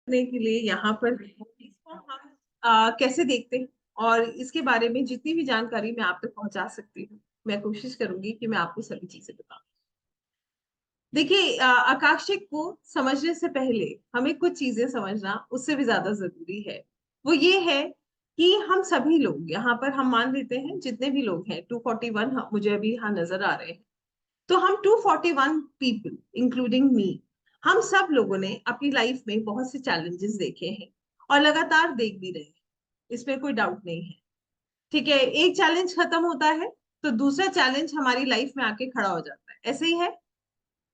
करने के लिए यहाँ पर है। इसको हम कैसे देखते हैं और इसके बारे में जितनी भी जानकारी मैं आप तक पहुंचा सकती हूँ, मैं कोशिश करूंगी कि मैं आपको सभी चीजें बताऊं। देखिए, आकांक्षित को समझने से पहले हमें कुछ चीजें समझना उससे भी ज्यादा जरूरी है। वो ये है कि हम सभी लोग यहाँ पर, हम मान लेते हैं जितने भी लोग हैं 241, मुझे अभी यहाँ नजर आ रहे हैं, तो हम 241 पीपल इंक्लूडिंग मी, हम सब लोगों ने अपनी लाइफ में बहुत से चैलेंजेस देखे हैं और लगातार देख भी रहे हैं। इसमें कोई डाउट नहीं है। ठीक है, एक चैलेंज खत्म होता है तो दूसरा चैलेंज हमारी लाइफ में आके खड़ा हो जाता है, ऐसे ही है।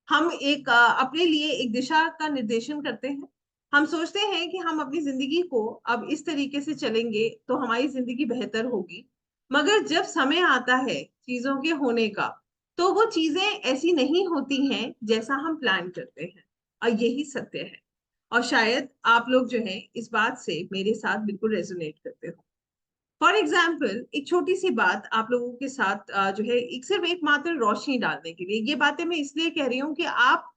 हम एक अपने लिए एक दिशा का निर्देशन करते हैं। हम सोचते हैं कि हम अपनी जिंदगी को अब इस तरीके से चलेंगे तो हमारी जिंदगी बेहतर होगी। मगर जब समय आता है चीजों के होने का, तो वो चीजें ऐसी नहीं होती हैं जैसा हम प्लान करते हैं। और यही सत्य है। और शायद आप लोग जो हैं इस बात से मेरे साथ बिल्कुल रेजोनेट करते हो। फॉर एग्जाम्पल, एक छोटी सी बात आप लोगों के साथ जो है, एक सिर्फ एक मात्र रोशनी डालने के लिए ये बातें मैं इसलिए कह रही हूँ कि आप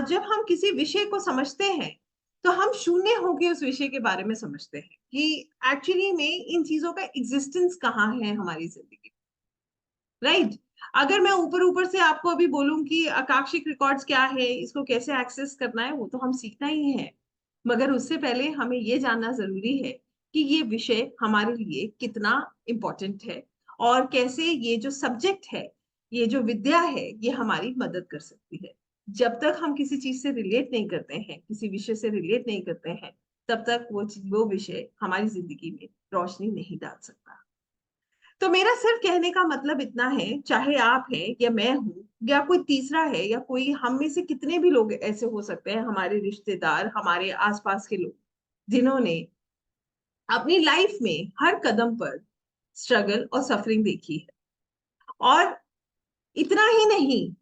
जब हम किसी विषय को समझते हैं तो हम शून्य होकर उस विषय के बारे में समझते हैं कि एक्चुअली में इन चीजों का एग्जिस्टेंस कहाँ है हमारी जिंदगी। राइट। अगर मैं ऊपर ऊपर से आपको अभी बोलूं कि आकाशिक रिकॉर्ड्स क्या है, इसको कैसे एक्सेस करना है, वो तो हम सीखना ही है। मगर उससे पहले हमें ये जानना जरूरी है कि ये विषय हमारे लिए कितना इम्पोर्टेंट है और कैसे ये जो सब्जेक्ट है, ये जो विद्या है, ये हमारी मदद कर सकती है। जब तक हम किसी चीज से रिलेट नहीं करते हैं, किसी विषय से रिलेट नहीं करते हैं, तब तक वो विषय हमारी जिंदगी में रोशनी नहीं डाल सकता। तो मेरा सिर्फ कहने का मतलब इतना है, चाहे आप हैं या मैं हूं या कोई तीसरा है या कोई हम में से कितने भी लोग ऐसे हो सकते हैं, हमारे रिश्तेदार, हमारे आसपास के लोग, जिन्होंने अपनी लाइफ में हर कदम पर स्ट्रगल और सफरिंग देखी है। और इतना ही नहीं,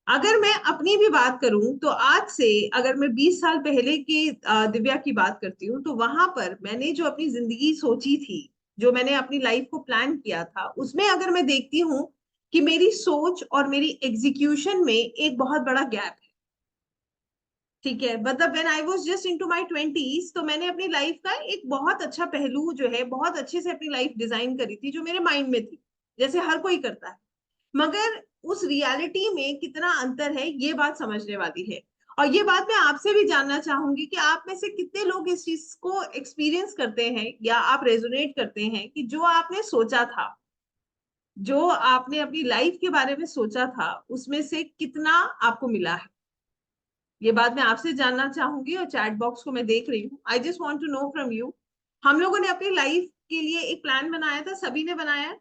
अगर मैं अपनी भी बात करूं तो आज से अगर मैं 20 साल पहले की दिव्या की बात करती हूँ, तो वहां पर मैंने जो अपनी जिंदगी सोची थी, जो मैंने अपनी लाइफ को प्लान किया था, उसमें अगर मैं देखती हूँ कि मेरी सोच और मेरी एग्जीक्यूशन में एक बहुत बड़ा गैप है। ठीक है, मतलब when I was just into my 20s, तो मैंने अपनी लाइफ का एक बहुत अच्छा पहलू जो है, बहुत अच्छे से अपनी लाइफ डिजाइन करी थी जो मेरे माइंड में थी, जैसे हर कोई करता है। मगर उस रियलिटी में कितना अंतर है, ये बात समझने वाली है। और ये बात मैं आपसे भी जानना चाहूंगी कि आप में से कितने लोग इस चीज को एक्सपीरियंस करते हैं या आप रेजोनेट करते हैं कि जो आपने सोचा था, जो आपने अपनी लाइफ के बारे में सोचा था, उसमें से कितना आपको मिला है। ये बात मैं आपसे जानना चाहूंगी और चैट बॉक्स को मैं देख रही हूँ। I just want to know from you. हम लोगों ने अपनी लाइफ के लिए एक प्लान बनाया था, सभी ने बनाया है।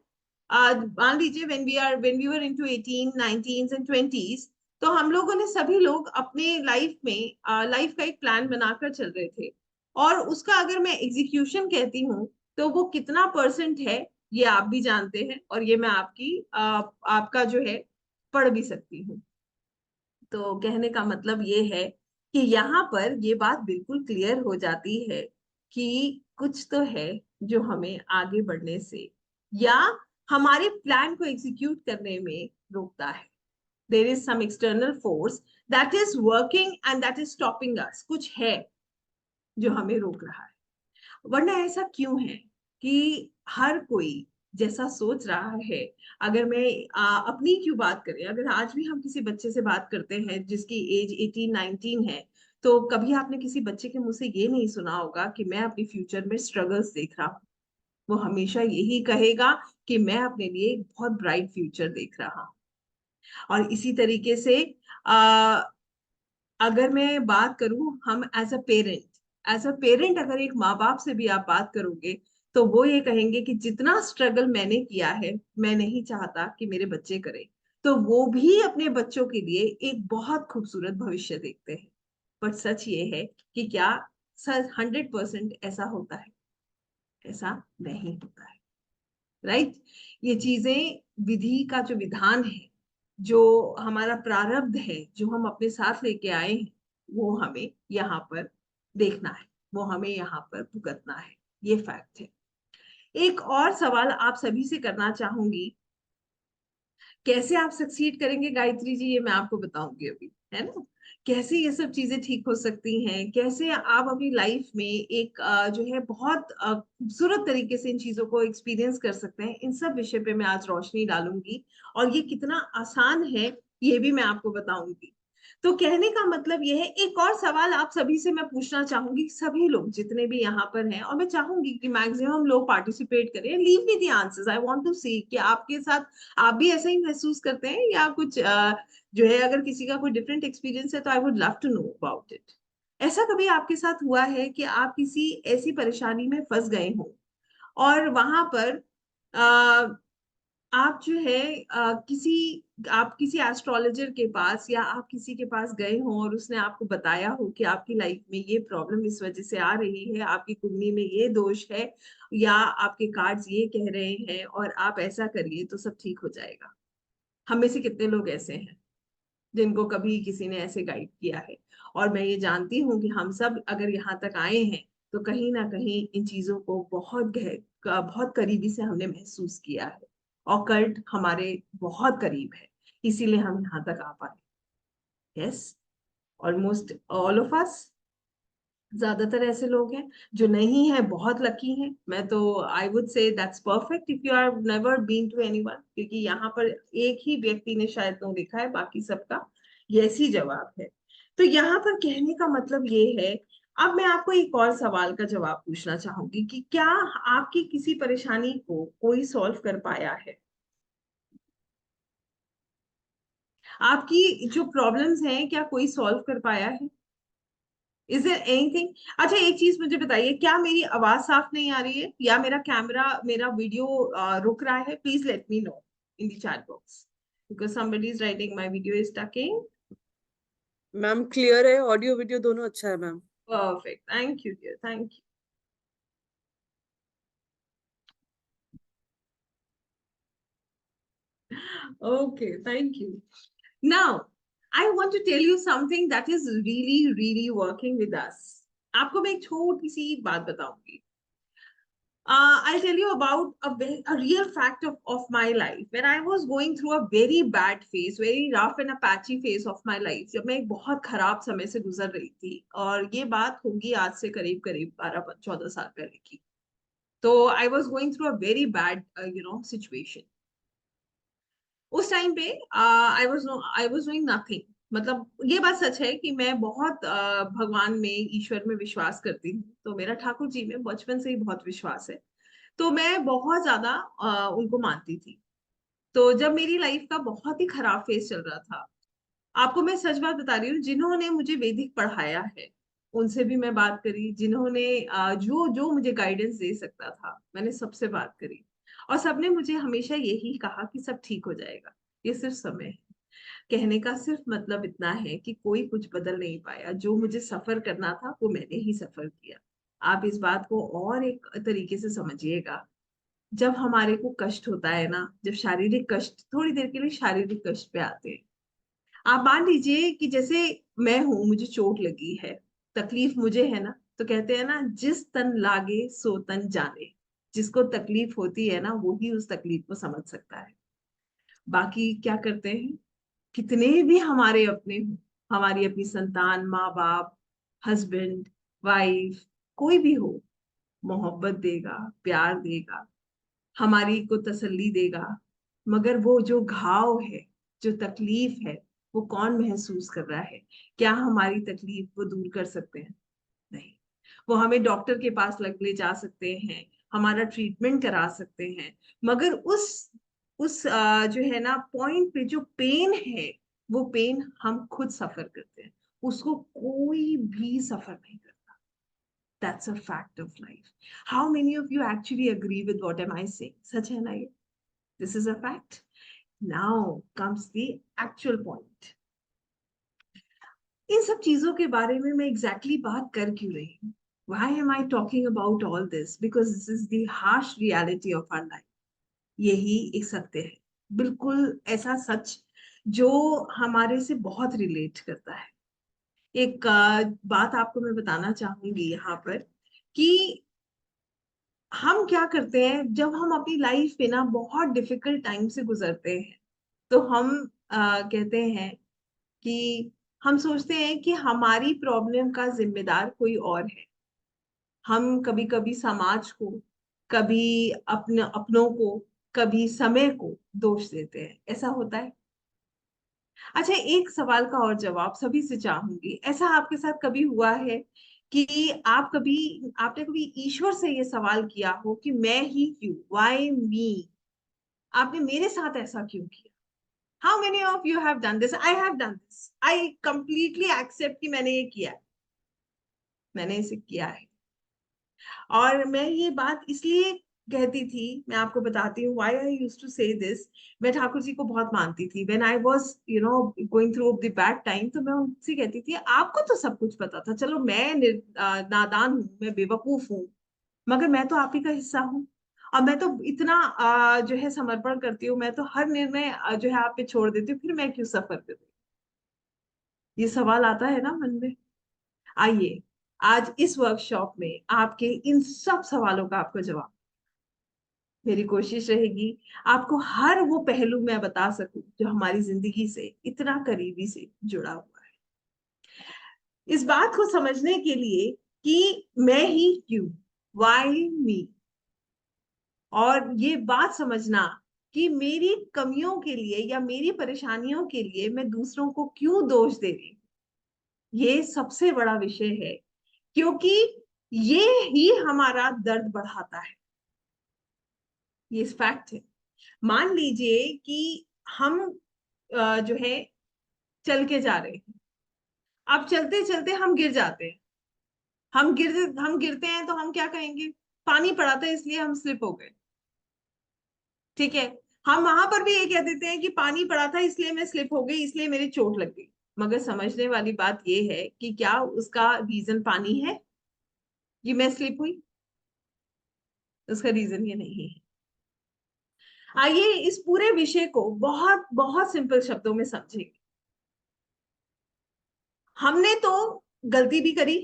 मान लीजिए when we were into 18 19 and 20s, तो हम लोगों ने सभी लोग अपने लाइफ में लाइफ का एक प्लान बनाकर चल रहे थे। और उसका अगर मैं एग्जीक्यूशन कहती हूँ तो वो कितना परसेंट है, ये आप भी जानते हैं और ये मैं आपका जो है पढ़ भी सकती हूँ। तो कहने का मतलब ये है कि यहाँ पर ये बात बिल्कुल क्लियर हो जाती है कि कुछ तो है जो हमें आगे बढ़ने से या हमारे प्लान को एग्जीक्यूट करने में रोकता है। There is some external force that is working and that is stopping us. कुछ है जो हमें रोक रहा है। वरना ऐसा क्यों है कि हर कोई जैसा सोच रहा है। अगर मैं अपनी क्यों बात करें, अगर आज भी हम किसी बच्चे से बात करते हैं जिसकी एज 18 19 है, तो कभी आपने किसी बच्चे के मुंह से ये नहीं सुना होगा कि मैं अपनी फ्यूचर में स्ट्रगल्स देख रहा हूँ। वो हमेशा यही कहेगा कि मैं अपने लिए एक बहुत ब्राइट फ्यूचर देख रहा हूँ। और इसी तरीके से आ, अगर मैं बात करूं, हम एज अ पेरेंट अगर एक माँ बाप से भी आप बात करोगे, तो वो ये कहेंगे कि जितना स्ट्रगल मैंने किया है, मैं नहीं चाहता कि मेरे बच्चे करें। तो वो भी अपने बच्चों के लिए एक बहुत खूबसूरत भविष्य देखते हैं। पर सच ये है कि क्या सच 100% ऐसा होता है? ऐसा नहीं होता है। राइट। ये चीजें, विधि का जो विधान है, जो हमारा प्रारब्ध है, जो हम अपने साथ लेके आए हैं, वो हमें यहाँ पर देखना है, वो हमें यहाँ पर भुगतना है। ये फैक्ट है। एक और सवाल आप सभी से करना चाहूंगी। कैसे आप सक्सीड करेंगे गायत्री जी, ये मैं आपको बताऊंगी अभी, है ना। कैसे ये सब चीजें ठीक हो सकती हैं, कैसे आप अपनी लाइफ में एक जो है बहुत खूबसूरत तरीके से इन चीजों को एक्सपीरियंस कर सकते हैं, इन सब विषय पे मैं आज रोशनी डालूंगी। और ये कितना आसान है ये भी मैं आपको बताऊंगी। तो कहने का मतलब ये है, एक और सवाल आप सभी से मैं पूछना चाहूंगी, सभी लोग जितने भी यहाँ पर हैं, और मैं चाहूंगी कि मैक्सिमम लोग पार्टिसिपेट करें। Leave me the answers, I want to see कि आपके साथ आप भी ऐसा ही महसूस करते हैं या कुछ जो है, अगर किसी का कोई डिफरेंट एक्सपीरियंस है तो I would love to know about it. ऐसा कभी आपके साथ हुआ है कि आप किसी ऐसी परेशानी में फंस गए हो और वहां पर आप जो है आप किसी एस्ट्रोलॉजर के पास या आप किसी के पास गए हो और उसने आपको बताया हो कि आपकी लाइफ में ये प्रॉब्लम इस वजह से आ रही है, आपकी कुंडली में ये दोष है, या आपके कार्ड्स ये कह रहे हैं और आप ऐसा करिए तो सब ठीक हो जाएगा। हम में से कितने लोग ऐसे हैं जिनको कभी किसी ने ऐसे गाइड किया है? और मैं ये जानती हूँ कि हम सब अगर यहाँ तक आए हैं तो कहीं ना कहीं इन चीजों को बहुत करीबी से हमने महसूस किया है, और कल्ट हमारे बहुत करीब है, इसीलिए हम यहाँ तक आ पाए। यस, ऑलमोस्ट ऑल ऑफ अस। ज्यादातर ऐसे लोग हैं, जो नहीं है बहुत लकी हैं। मैं तो I would say that's perfect if you are never been to anyone, क्योंकि यहाँ पर एक ही व्यक्ति ने शायद नो लिखा है, बाकी सबका यस ही जवाब है। तो यहाँ पर कहने का मतलब ये है। अब मैं आपको एक और सवाल का जवाब पूछना चाहूंगी कि क्या आपकी किसी परेशानी को कोई सॉल्व कर पाया है? आपकी जो प्रॉब्लम्स हैं क्या कोई सॉल्व कर पाया है? Is there anything? अच्छा, एक चीज मुझे बताइए, क्या मेरी आवाज साफ नहीं आ रही है या मेरा कैमरा, मेरा वीडियो रुक रहा है? Please let me know in the chat box, because somebody is writing my video is stucking. Ma'am clear है, ऑडियो वीडियो दोनों अच्छा है ma'am. Perfect, thank you dear, thank you. Okay, thank you. Now I want to tell you something that is really really working with us. आपको मैं एक छोटी सी बात बताऊंगी. I'll tell you about a real fact of my life. When I was going through a very bad phase, very rough and a patchy phase of my life, जब मैं एक बहुत खराब समय से गुजर रही थी, और ये बात होगी आज से करीब करीब 12-14 साल पहले की। तो I was going through a very bad situation. उस टाइम पे आई वॉज डूइंग नथिंग। मतलब ये बात सच है कि मैं बहुत भगवान में, ईश्वर में विश्वास करती हूँ, तो मेरा ठाकुर जी में बचपन से ही बहुत विश्वास है। तो मैं बहुत ज्यादा उनको मानती थी। तो जब मेरी लाइफ का बहुत ही खराब फेज चल रहा था, आपको मैं सच बात बता रही हूँ, जिन्होंने मुझे वैदिक पढ़ाया है उनसे भी मैं बात करी, जिन्होंने जो जो मुझे गाइडेंस दे सकता था मैंने सबसे बात करी, और सबने मुझे हमेशा यही कहा कि सब ठीक हो जाएगा, ये सिर्फ समय है। कहने का सिर्फ मतलब इतना है कि कोई कुछ बदल नहीं पाया, जो मुझे सफर करना था वो मैंने ही सफर किया। आप इस बात को और एक तरीके से समझिएगा। जब हमारे को कष्ट होता है ना, जब शारीरिक कष्ट, थोड़ी देर के लिए शारीरिक कष्ट पे आते हैं। आप मान लीजिए कि जैसे मैं हूं, मुझे चोट लगी है, तकलीफ मुझे है ना, तो कहते हैं ना, जिस तन लागे सो तन जाने। जिसको तकलीफ होती है ना, वो ही उस तकलीफ को समझ सकता है। बाकी क्या करते हैं, कितने भी हमारे अपने हो, हमारी अपनी संतान, माँ बाप, हस्बैंड, वाइफ, कोई भी हो, मोहब्बत देगा, प्यार देगा, हमारी को तसल्ली देगा, मगर वो जो घाव है, जो तकलीफ है, वो कौन महसूस कर रहा है? क्या हमारी तकलीफ वो दूर कर सकते हैं? नहीं। वो हमें डॉक्टर के पास ले जा सकते हैं, हमारा ट्रीटमेंट करा सकते हैं, मगर उस जो है ना पॉइंट पे जो पेन है, वो पेन हम खुद सफर करते हैं, उसको कोई भी सफर नहीं करता। That's a fact of life. How many of you actually agree with what am I saying? सच है ना ये? This is a fact. Now comes the actual point. इन सब चीजों के बारे में मैं exactly बात कर क्यों रही हूँ? Why am I talking about all this? Because this is the harsh reality of our life. यही एक सत्य है, बिल्कुल ऐसा सच जो हमारे से बहुत रिलेट करता है। एक बात आपको मैं बताना चाहूंगी यहाँ पर कि हम क्या करते हैं जब हम अपनी लाइफ में ना बहुत डिफिकल्ट टाइम से गुजरते हैं, तो हम कहते हैं कि हम सोचते हैं कि हमारी प्रॉब्लम का जिम्मेदार कोई और है। हम कभी कभी समाज को, कभी अपनों को, कभी समय को दोष देते हैं। ऐसा होता है। अच्छा, एक सवाल का और जवाब सभी से चाहूंगी। ऐसा आपके साथ कभी हुआ है कि आपने कभी ईश्वर से ये सवाल किया हो कि मैं ही क्यों, व्हाई मी? आपने मेरे साथ ऐसा क्यों किया? How many of you have done this? I have done this. I completely accept कि मैंने ये किया है, मैंने इसे किया है। और मैं ये बात इसलिए कहती थी, मैं आपको बताती हूँ व्हाई आई यूज्ड टू से दिस। मैं ठाकुर जी को बहुत मानती थी। When I was going through the bad time, तो मैं उनसे कहती थी आपको तो सब कुछ पता था, चलो मैं नादान हूँ, मैं बेवकूफ हूँ, मगर मैं तो आप ही का हिस्सा हूँ। और मैं तो इतना जो है समर्पण करती हूँ, मैं तो हर निर्णय जो है आप पे छोड़ देती हूँ, फिर मैं क्यों सफर करूँ? ये सवाल आता है ना मन में। आइए, आज इस वर्कशॉप में आपके इन सब सवालों का आपको जवाब, मेरी कोशिश रहेगी आपको हर वो पहलू मैं बता सकूं जो हमारी जिंदगी से इतना करीबी से जुड़ा हुआ है। इस बात को समझने के लिए कि मैं ही क्यों, व्हाई मी, और ये बात समझना कि मेरी कमियों के लिए या मेरी परेशानियों के लिए मैं दूसरों को क्यों दोष दे रही हूँ, ये सबसे बड़ा विषय है। क्योंकि ये ही हमारा दर्द बढ़ाता है। ये फैक्ट है। मान लीजिए कि हम जो है चल के जा रहे हैं। अब चलते चलते हम गिर जाते हैं। हम गिरते हैं तो हम क्या कहेंगे? पानी पड़ा था इसलिए हम स्लिप हो गए। ठीक है। हम वहां पर भी ये कह देते हैं कि पानी पड़ा था इसलिए मैं स्लिप हो गई, इसलिए मेरी चोट लग गई। मगर समझने वाली बात ये है कि क्या उसका रीजन पानी है कि मैं स्लिप हुई? उसका रीजन ये नहीं है। आइए इस पूरे विषय को बहुत बहुत सिंपल शब्दों में समझेंगे। हमने तो गलती भी करी।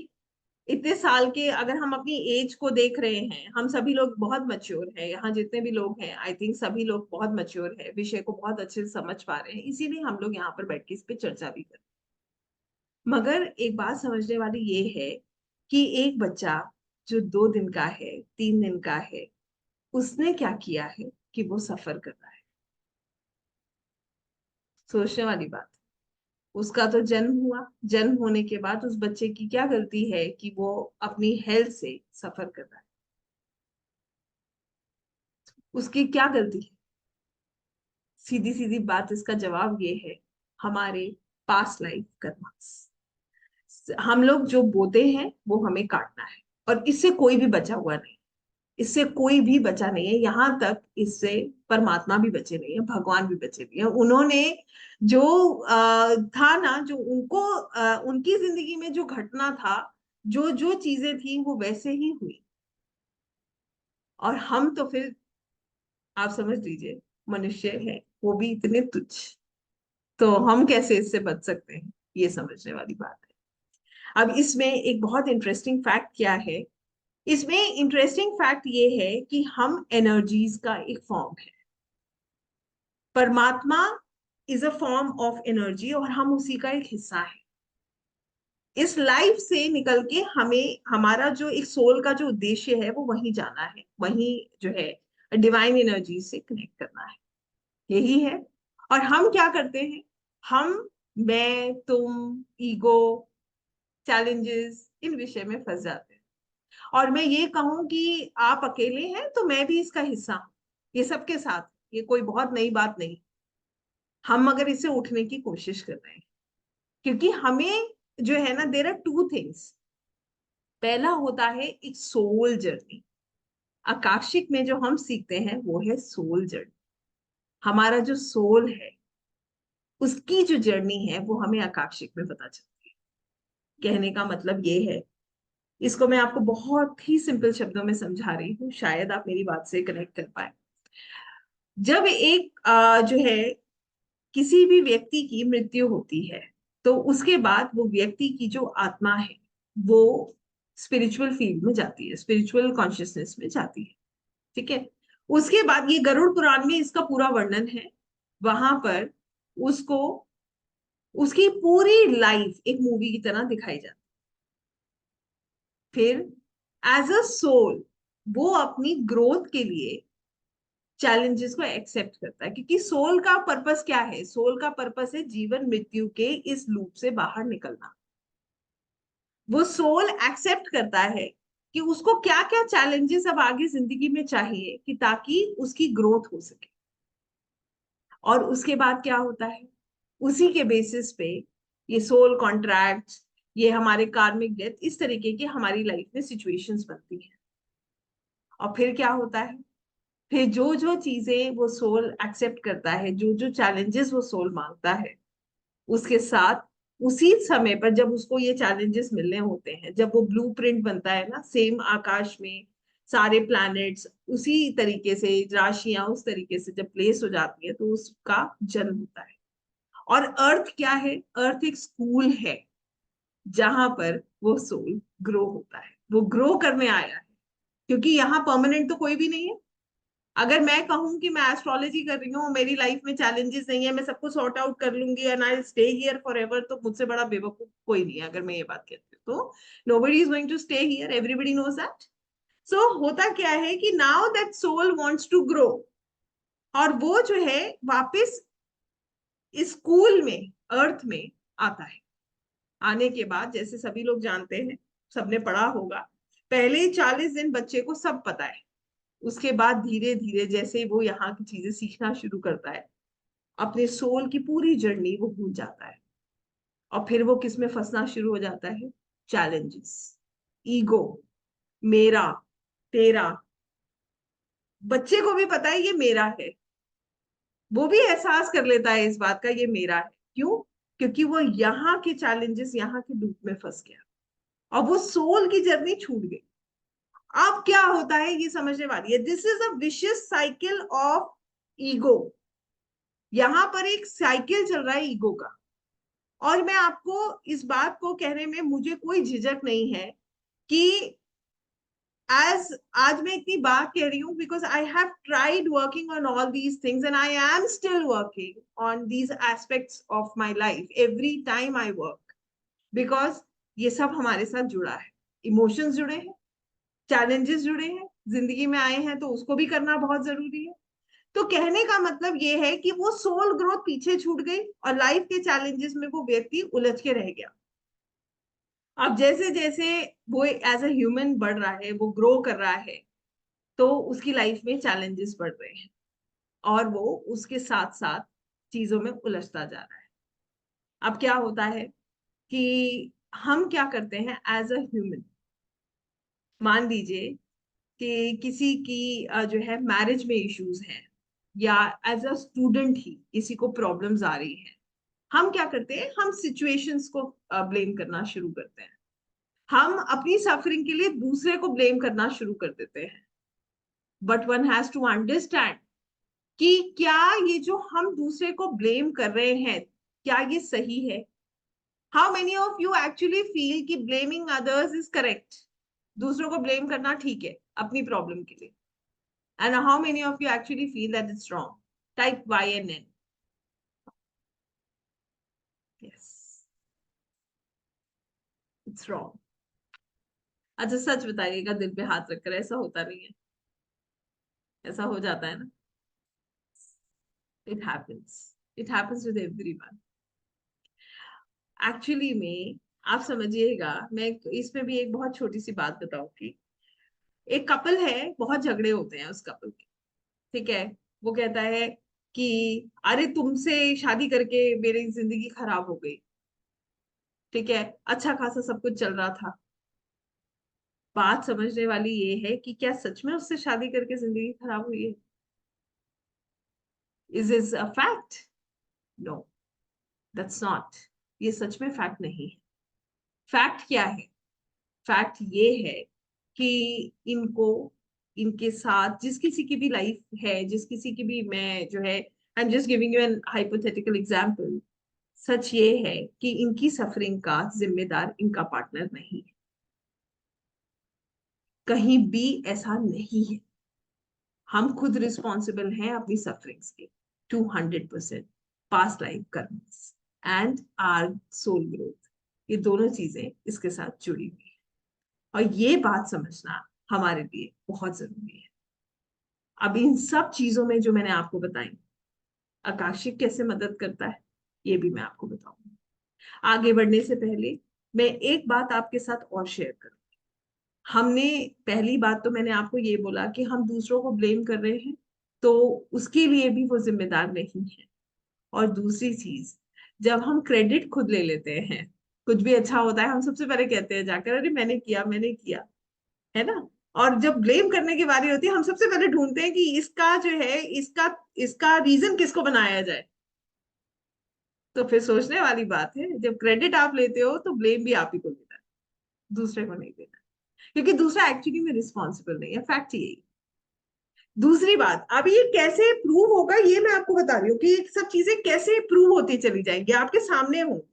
इतने साल के, अगर हम अपनी एज को देख रहे हैं, हम सभी लोग बहुत मच्योर हैं। यहाँ जितने भी लोग हैं, आई थिंक सभी लोग बहुत मच्योर है, विषय को बहुत अच्छे से समझ पा रहे हैं, इसीलिए हम लोग यहाँ पर बैठ के इस पे चर्चा भी कर रहे हैं। मगर एक बात समझने वाली ये है कि एक बच्चा जो 2 दिन का है, 3 दिन का है, उसने क्या किया है कि वो सफर कर रहा है? सोचने वाली बात। उसका तो जन्म हुआ, जन्म होने के बाद उस बच्चे की क्या गलती है कि वो अपनी हेल्थ से सफर कर रहा है? उसकी क्या गलती है? सीधी सीधी बात, इसका जवाब ये है, हमारे पास्ट लाइफ कर्मास। हम लोग जो बोते हैं वो हमें काटना है। और इससे कोई भी बचा हुआ नहीं। इससे कोई भी बचा नहीं है, यहां तक इससे परमात्मा भी बचे नहीं है, भगवान भी बचे नहीं है। उन्होंने जो था ना, जो उनको उनकी जिंदगी में जो घटना था, जो जो चीजें थी वो वैसे ही हुई। और हम तो फिर, आप समझ लीजिए, मनुष्य है, वो भी इतने तुच्छ। तो हम कैसे इससे बच सकते हैं? ये समझने वाली बात है। अब इसमें एक बहुत इंटरेस्टिंग फैक्ट क्या है? इसमें इंटरेस्टिंग फैक्ट ये है कि हम एनर्जीज का एक फॉर्म है। परमात्मा is a form of energy और हम उसी का एक हिस्सा है। इस लाइफ से निकल के हमें हमारा जो एक सोल का जो उद्देश्य है वो वहीं जाना है, वहीं जो है डिवाइन एनर्जी से कनेक्ट करना है। यही है। और हम क्या करते हैं? हम, मैं, तुम, ईगो, चैलेंजेस, इन विषय में फंस जाते हैं। और मैं ये कहूं कि आप अकेले हैं तो मैं भी इसका हिस्सा हूं। ये सबके साथ, ये कोई बहुत नई बात नहीं। हम मगर इससे उठने की कोशिश कर रहे हैं। क्योंकि हमें जो है ना, देयर आर टू थिंग्स। पहला होता है एक सोल जर्नी। आकाशिक में जो हम सीखते हैं वो है सोल जर्नी। हमारा जो सोल है उसकी जो जर्नी है वो हमें आकाशिक में पता चलती है। कहने का मतलब ये है, इसको मैं आपको बहुत ही सिंपल शब्दों में समझा रही हूँ, शायद आप मेरी बात से कनेक्ट कर पाए। जब एक जो है किसी भी व्यक्ति की मृत्यु होती है, तो उसके बाद वो व्यक्ति की जो आत्मा है वो स्पिरिचुअल फील्ड में जाती है, स्पिरिचुअल कॉन्शियसनेस में जाती है। ठीक है। उसके बाद ये गरुड़ पुराण में इसका पूरा वर्णन है। वहां पर उसको उसकी पूरी लाइफ एक मूवी की तरह दिखाई जाती। फिर एज अ सोल वो अपनी ग्रोथ के लिए चैलेंजेस को एक्सेप्ट करता है, क्योंकि सोल का पर्पस क्या है? सोल का पर्पस है जीवन मृत्यु के इस लूप से बाहर निकलना। वो सोल एक्सेप्ट करता है कि उसको क्या क्या चैलेंजेस अब आगे जिंदगी में चाहिए कि ताकि उसकी ग्रोथ हो सके। और उसके बाद क्या होता है? उसी के बेसिस पे ये सोल कॉन्ट्रैक्ट, ये हमारे कार्मिक डेथ, इस तरीके की हमारी लाइफ में सिचुएशंस बनती हैं। और फिर क्या होता है? फिर जो जो चीजें वो सोल एक्सेप्ट करता है, जो जो चैलेंजेस वो सोल मांगता है, उसके साथ उसी समय पर जब उसको ये चैलेंजेस मिलने होते हैं, जब वो ब्लूप्रिंट बनता है ना, सेम आकाश में सारे प्लैनेट्स उसी तरीके से, राशियां उस तरीके से जब प्लेस हो जाती है, तो उसका जन्म होता है। और अर्थ क्या है? अर्थ एक स्कूल है जहां पर वो सोल ग्रो होता है। वो ग्रो करने आया है, क्योंकि यहाँ परमानेंट तो कोई भी नहीं है। अगर मैं कहूं कि मैं एस्ट्रोलॉजी कर रही हूँ, मेरी लाइफ में चैलेंजेस नहीं है, मैं सबको सॉर्ट आउट कर लूंगी and I stay here for ever, तो मुझसे बड़ा बेवकूफ कोई नहीं है अगर मैं ये बात कहती हूँ। तो nobody is going to stay here, everybody knows that. So होता क्या है कि now that soul wants to grow, और वो जो है वापस इस स्कूल में, अर्थ में आता है। आने के बाद जैसे सभी लोग जानते हैं, सबने पढ़ा होगा, पहले 40 दिन बच्चे को सब पता है। उसके बाद धीरे धीरे जैसे वो यहाँ की चीजें सीखना शुरू करता है, अपने सोल की पूरी जर्नी वो भूल जाता है। और फिर वो किस में फंसना शुरू हो जाता है? चैलेंजेस, ईगो, मेरा, तेरा। बच्चे को भी पता है ये मेरा है, वो भी एहसास कर लेता है इस बात का ये मेरा है। क्यों? क्योंकि वो यहाँ के चैलेंजेस, यहाँ के लूप में फंस गया और वो सोल की जर्नी छूट गई। अब क्या होता है ये समझने वाली है। This is a vicious cycle of ego. यहां पर एक साइकिल चल रहा है ईगो का। और मैं आपको इस बात को कहने में मुझे कोई झिझक नहीं है कि एज आज मैं इतनी बात कह रही हूँ because I have tried working on all these things and I am still working on these aspects of my life every time I work, because ये सब हमारे साथ जुड़ा है। इमोशंस जुड़े हैं, चैलेंजेस जुड़े हैं, जिंदगी में आए हैं तो उसको भी करना बहुत जरूरी है। तो कहने का मतलब ये है कि वो सोल ग्रोथ पीछे छूट गई और लाइफ के चैलेंजेस में वो व्यक्ति उलझ के रह गया। अब जैसे जैसे वो एज अ ह्यूमन बढ़ रहा है, वो ग्रो कर रहा है, तो उसकी लाइफ में चैलेंजेस बढ़ रहे हैं और वो उसके साथ साथ चीजों में उलझता जा रहा है। अब क्या होता है कि हम क्या करते हैं एज अ ह्यूमन, मान लीजिए कि किसी की जो है मैरिज में इश्यूज हैं, या एज अ स्टूडेंट ही किसी को प्रॉब्लम्स आ रही है, हम क्या करते हैं? हम सिचुएशंस को ब्लेम करना शुरू करते हैं। हम अपनी सफरिंग के लिए दूसरे को ब्लेम करना शुरू कर देते हैं। But one has to understand कि क्या ये जो हम दूसरे को ब्लेम कर रहे हैं, क्या ये सही है? How many of you actually feel कि ब्लेमिंग अदर्स इज करेक्ट? दूसरों को ब्लेम करना ठीक है अपनी प्रॉब्लम के लिए। And how many of you actually feel that it's wrong? Type Y and N. Yes, it's wrong. अच्छा सच बताइएगा, दिल पे हाथ रखकर, ऐसा होता नहीं है? ऐसा हो जाता है ना? It happens, it happens with everyone. Actually में आप समझिएगा, मैं इसमें भी एक बहुत छोटी सी बात बताऊंगी। एक कपल है, बहुत झगड़े होते हैं उस कपल के, ठीक है? वो कहता है कि अरे तुमसे शादी करके मेरी जिंदगी खराब हो गई, ठीक है? अच्छा खासा सब कुछ चल रहा था। बात समझने वाली ये है कि क्या सच में उससे शादी करके जिंदगी खराब हुई है? Is is a fact? No, that's not. ये सच में फैक्ट नहीं है। फैक्ट क्या है? फैक्ट ये है कि इनको, इनके साथ जिस किसी की भी लाइफ है, जिस किसी की भी, मैं जो है I am just giving you an hypothetical example, सच ये है कि इनकी सफरिंग का जिम्मेदार इनका पार्टनर नहीं है। कहीं भी ऐसा नहीं है। हम खुद रिस्पॉन्सिबल हैं अपनी सफरिंग्स के 200%, past life karmas. And our soul growth, ये दोनों चीजें इसके साथ जुड़ी हुई है और ये बात समझना हमारे लिए बहुत जरूरी है। अब इन सब चीजों में जो मैंने आपको बताई, आकाशिक कैसे मदद करता है ये भी मैं आपको बताऊंगी। आगे बढ़ने से पहले मैं एक बात आपके साथ और शेयर करूं। हमने पहली बात तो मैंने आपको ये बोला कि हम दूसरों को ब्लेम कर रहे हैं, तो उसके लिए भी वो जिम्मेदार नहीं है। और दूसरी चीज, जब हम क्रेडिट खुद ले लेते हैं, कुछ भी अच्छा होता है हम सबसे पहले कहते हैं जाकर अरे मैंने किया, है ना। और जब ब्लेम करने की बारी होती है हम सबसे पहले ढूंढते हैं कि इसका जो है इसका इसका रीजन किसको बनाया जाए। तो फिर सोचने वाली बात है, जब क्रेडिट आप लेते हो तो ब्लेम भी आप ही को लेना है, दूसरे को नहीं देना, क्योंकि दूसरा एक्चुअली में रिस्पॉन्सिबल नहीं है। फैक्ट यही। दूसरी बात, अब ये कैसे प्रूव होगा ये मैं आपको बता रही हूँ कि ये सब चीजें कैसे प्रूव होती चली जाएंगी, आपके सामने हो।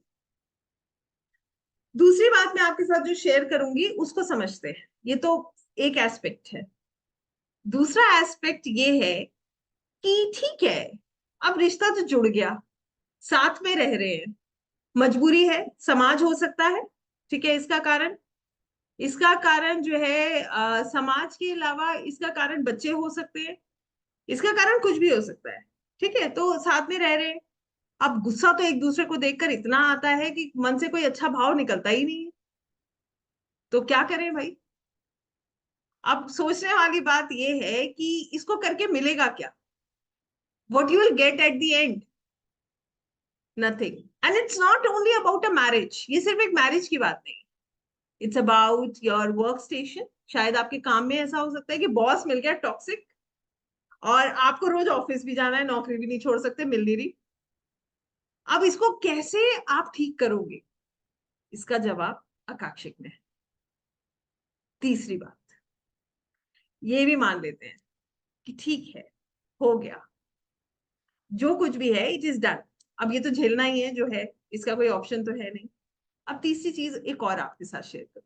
दूसरी बात मैं आपके साथ जो शेयर करूंगी उसको समझते हैं, ये तो एक एस्पेक्ट है। दूसरा एस्पेक्ट ये है कि ठीक है, अब रिश्ता तो जुड़ गया, साथ में रह रहे हैं, मजबूरी है, समाज हो सकता है, ठीक है। इसका कारण जो है समाज के अलावा इसका कारण बच्चे हो सकते हैं, इसका कारण कुछ भी हो सकता है, ठीक है। तो साथ में रह रहे हैं, अब गुस्सा तो एक दूसरे को देखकर इतना आता है कि मन से कोई अच्छा भाव निकलता ही नहीं है। तो क्या करें भाई। अब सोचने वाली बात यह है कि इसको करके मिलेगा क्या, what you will get at the end, nothing. And it's not only about a marriage, ये सिर्फ एक मैरिज की बात नहीं, it's about your work station. शायद आपके काम में ऐसा हो सकता है कि बॉस मिल गया टॉक्सिक, और आपको रोज ऑफिस भी जाना है, नौकरी भी नहीं छोड़ सकते, मिल नहीं रही। अब इसको कैसे आप ठीक करोगे, इसका जवाब आकाशिक में है। तीसरी बात, ये भी मान लेते हैं कि ठीक है, हो गया, जो कुछ भी है इट इज डन, अब ये तो झेलना ही है जो है, इसका कोई ऑप्शन तो है नहीं। अब तीसरी चीज एक और आपके साथ शेयर करूं।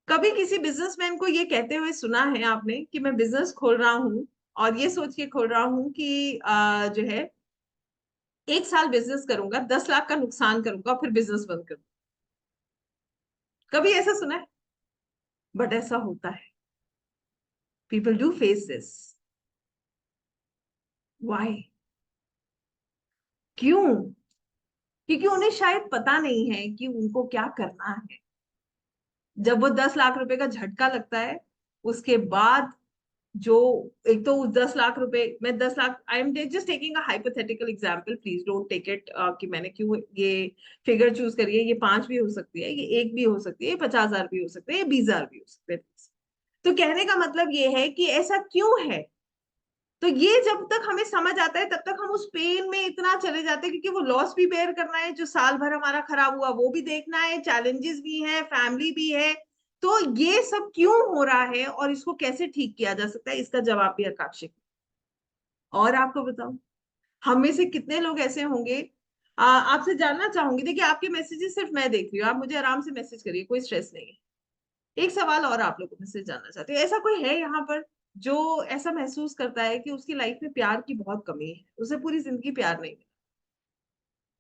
कभी किसी बिजनेसमैन को ये कहते हुए सुना है आपने कि मैं बिजनेस खोल रहा हूं और ये सोच के खोल रहा हूं कि जो है 1 साल बिजनेस करूंगा, 10 लाख का नुकसान करूंगा, फिर बिजनेस बंद करूंगा? कभी ऐसा सुना है? बट ऐसा होता है, people do face this. Why? क्यों? क्योंकि उन्हें शायद पता नहीं है कि उनको क्या करना है। जब वो 10 लाख रुपए का झटका लगता है, उसके बाद जो, एक तो उस 10 लाख रुपए मैं 10 lakh, I am just taking a hypothetical example, please don't take it कि मैंने क्यों ये फिगर चूज करी है। ये 5 भी हो सकती है, ये 1 भी हो सकती है, ये 50,000 भी हो सकते हैं, ये 20,000 भी हो सकते हैं। तो कहने का मतलब ये है कि ऐसा क्यों है। तो ये जब तक हमें समझ आता है तब तक हम उस पेन में इतना चले जाते हैं, क्योंकि वो लॉस भी बेयर करना है, जो साल भर हमारा खराब हुआ वो भी देखना है, चैलेंजेस भी हैं, फैमिली भी है। तो ये सब क्यों हो रहा है और इसको कैसे ठीक किया जा सकता है, इसका जवाब भी आकांक्षित। और आपको बताऊं, हम में से कितने लोग ऐसे होंगे, आपसे जानना चाहूंगी, देखिए आपके मैसेजेस सिर्फ मैं देख रही हूँ, आप मुझे आराम से मैसेज करिए, कोई स्ट्रेस नहीं है। एक सवाल और आप लोगों में से जानना चाहते हैं, ऐसा कोई है यहाँ पर जो ऐसा महसूस करता है कि उसकी लाइफ में प्यार की बहुत कमी है, उसे पूरी जिंदगी प्यार नहीं मिला,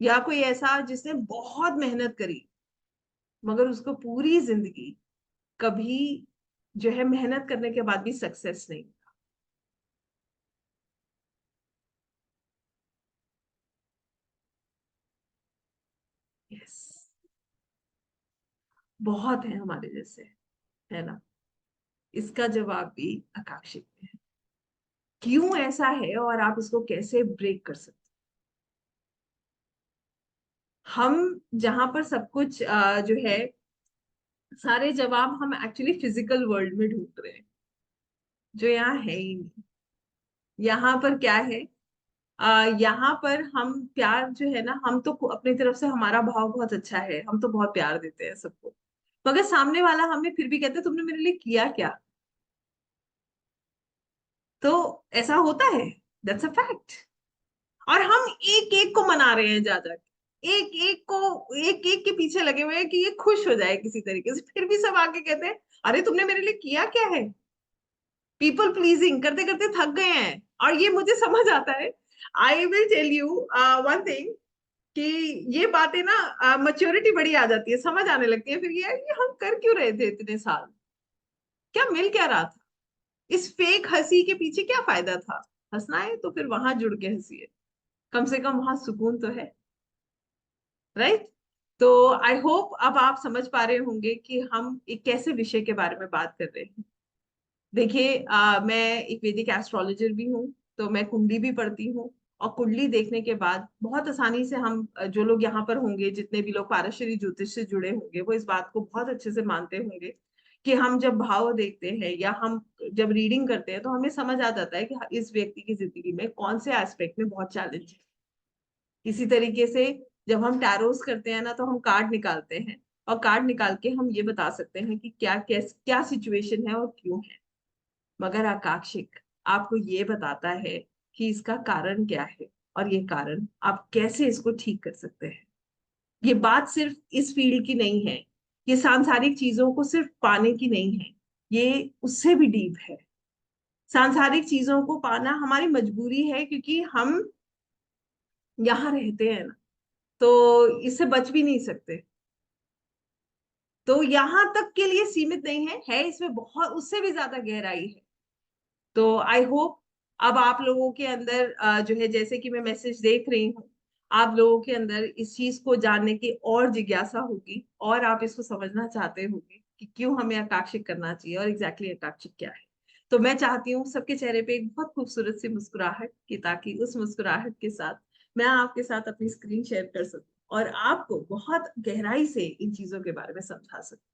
या कोई ऐसा जिसने बहुत मेहनत करी मगर उसको पूरी जिंदगी कभी जो है मेहनत करने के बाद भी सक्सेस नहीं? यस, बहुत है हमारे जैसे, है ना। इसका जवाब भी आकांक्षित में है। क्यों ऐसा है और आप इसको कैसे ब्रेक कर सकते? हम जहां पर सब कुछ जो है सारे जवाब हम एक्चुअली फिजिकल वर्ल्ड में ढूंढ रहे हैं, जो यहाँ है ही नहीं। यहाँ पर क्या है, यहाँ पर हम प्यार जो है ना, हम तो अपनी तरफ से हमारा भाव बहुत अच्छा है, हम तो बहुत प्यार देते हैं सबको, मगर सामने वाला हमें फिर भी कहते तुमने मेरे लिए किया क्या। तो ऐसा होता है, दैट्स अ फैक्ट। और हम एक एक को मना रहे हैं जा जाके, एक एक के पीछे लगे हुए हैं कि ये खुश हो जाए किसी तरीके से, फिर भी सब आके कहते हैं अरे तुमने मेरे लिए किया क्या है। पीपल प्लीजिंग करते करते थक गए हैं, और ये मुझे समझ आता है। I will tell you one thing, कि ये बातें ना मैच्योरिटी बड़ी आ जाती है, समझ आने लगती है फिर ये हम कर क्यों रहे थे इतने साल, क्या मिल क्या रहा था, इस फेक हंसी के पीछे क्या फायदा था। हंसना है तो फिर वहां जुड़ के हंसिए, कम से कम वहां सुकून तो है, राइट। तो आई होप अब आप समझ पा रहे होंगे कि हम एक कैसे विषय के बारे में बात कर रहे हैं। देखिए मैं एक वैदिक एस्ट्रोलॉजर भी हूँ, तो मैं कुंडली भी पढ़ती हूँ। और कुंडली देखने के बाद बहुत आसानी से हम जो लोग यहाँ पर होंगे, जितने भी लोग पारशरी ज्योतिष से जुड़े होंगे, वो इस बात को बहुत अच्छे से मानते होंगे कि हम जब भाव देखते हैं या हम जब रीडिंग करते हैं तो हमें समझ आ जाता है कि इस व्यक्ति की जिंदगी में कौन से एस्पेक्ट में बहुत चैलेंज है। इसी तरीके से जब हम टैरोस करते हैं ना, तो हम कार्ड निकालते हैं और कार्ड निकाल के हम ये बता सकते हैं कि क्या क्या सिचुएशन है और क्यों है। मगर आकाशिक आपको ये बताता है कि इसका कारण क्या है और ये कारण आप कैसे इसको ठीक कर सकते हैं। ये बात सिर्फ इस फील्ड की नहीं है, ये सांसारिक चीजों को सिर्फ पाने की नहीं है, ये उससे भी डीप है। सांसारिक चीजों को पाना हमारी मजबूरी है, क्योंकि हम यहाँ रहते हैं ना, तो इससे बच भी नहीं सकते। तो यहाँ तक के लिए सीमित नहीं है इसमें बहुत उससे भी ज्यादा गहराई है। तो आई होप अब आप लोगों के अंदर जो है, जैसे कि मैं मैसेज देख रही हूँ, आप लोगों के अंदर इस चीज को जानने की और जिज्ञासा होगी और आप इसको समझना चाहते होंगे कि क्यों हमें आकांक्षित करना चाहिए और एग्जैक्टली आकांक्षित क्या है। तो मैं चाहती हूँ सबके चेहरे पे एक बहुत खूबसूरत सी मुस्कुराहट कि ताकि उस मुस्कुराहट के साथ मैं आपके साथ अपनी स्क्रीन शेयर कर सकूं और आपको बहुत गहराई से इन चीजों के बारे में समझा सकूं।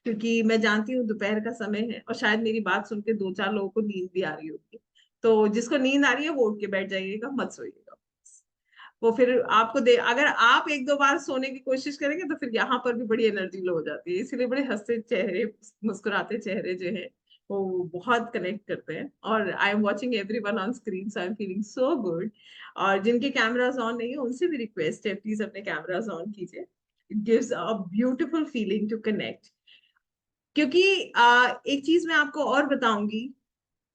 क्योंकि मैं जानती हूँ दोपहर का समय है और शायद मेरी बात सुन के दो चार लोगों को नींद भी आ रही होगी। तो जिसको नींद आ रही है वो उठ के बैठ जाइएगा, मत सोइएगा। वो फिर आपको दे, अगर आप एक दो बार सोने की कोशिश करेंगे तो फिर यहाँ पर भी बड़ी एनर्जी लो हो जाती है। इसीलिए बड़े हंसते चेहरे, मुस्कुराते चेहरे जो है वो बहुत कनेक्ट करते हैं। और I am watching every one on screen, so I am feeling so good. और जिनके कैमराज ऑन नहीं है उनसे भी रिक्वेस्ट है, प्लीज अपने कैमराज ऑन कीजिए। It gives a beautiful feeling to connect. क्योंकि एक चीज मैं आपको और बताऊंगी,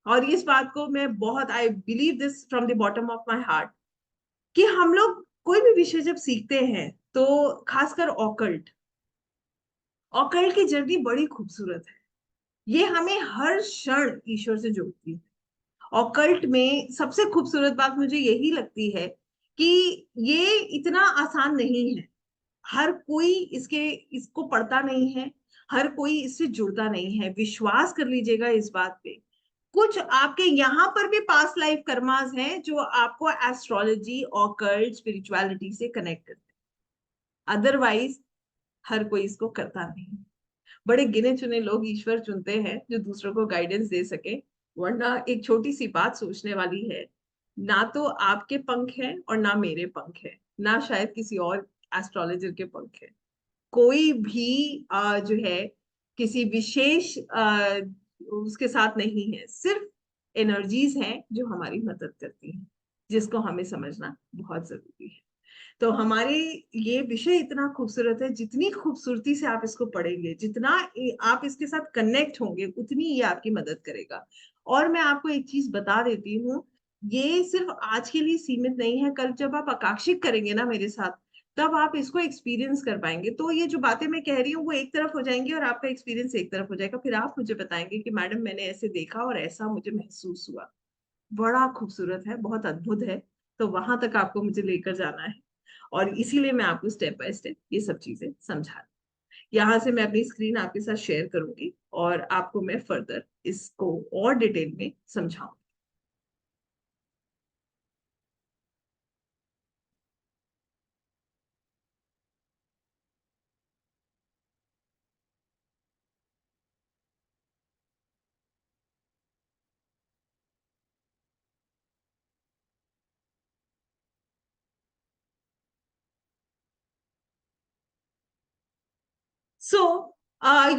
और इस बात को मैं बहुत, I believe this from the bottom of my heart, कि हम लोग कोई भी विषय जब सीखते हैं, तो खासकर ऑकल्ट, ऑकल्ट की जर्नी बड़ी खूबसूरत है। ये हमें हर क्षण ईश्वर से जोड़ती है। ऑकल्ट में सबसे खूबसूरत बात मुझे यही लगती है कि ये इतना आसान नहीं है। हर कोई इसको पढ़ता नहीं है, हर कोई इससे जुड़ता नहीं है। विश्वास कर लीजिएगा इस बात पे, कुछ आपके यहाँ पर भी पास्ट लाइफ कर्मास हैं जो आपको एस्ट्रोलॉजी, ऑकल्ट, स्पिरिचुअलिटी से कनेक्ट करते हैं। अदरवाइज हर कोई इसको करता नहीं। बड़े गिने चुने लोग ईश्वर चुनते हैं जो दूसरों को गाइडेंस दे सके। वरना एक छोटी सी बात सोचने वाली है, ना तो आपके पंख हैं और ना मेरे पंख हैं, ना शायद किसी और एस्ट्रोलॉजर के पंख हैं। कोई भी जो है किसी विशेष उसके साथ नहीं है। सिर्फ एनर्जीज हैं जो हमारी मदद करती हैं, जिसको हमें समझना बहुत जरूरी है। तो हमारे ये विषय इतना खूबसूरत है, जितनी खूबसूरती से आप इसको पढ़ेंगे, जितना आप इसके साथ कनेक्ट होंगे, उतनी ये आपकी मदद करेगा। और मैं आपको एक चीज बता देती हूँ, ये सिर्फ आज के लिए सीमित नहीं है। कल जब आप आकाशिक करेंगे ना मेरे साथ, तब आप इसको एक्सपीरियंस कर पाएंगे। तो ये जो बातें मैं कह रही हूँ वो एक तरफ हो जाएंगी और आपका एक्सपीरियंस एक तरफ हो जाएगा। फिर आप मुझे बताएंगे कि मैडम मैंने ऐसे देखा और ऐसा मुझे महसूस हुआ। बड़ा खूबसूरत है, बहुत अद्भुत है। तो वहां तक आपको मुझे लेकर जाना है और इसीलिए मैं आपको स्टेप बाय स्टेप ये सब चीजें समझा रही हूँ। यहाँ से मैं अपनी स्क्रीन आपके साथ शेयर करूंगी और आपको मैं फर्दर इसको और डिटेल में समझाऊंगी। सो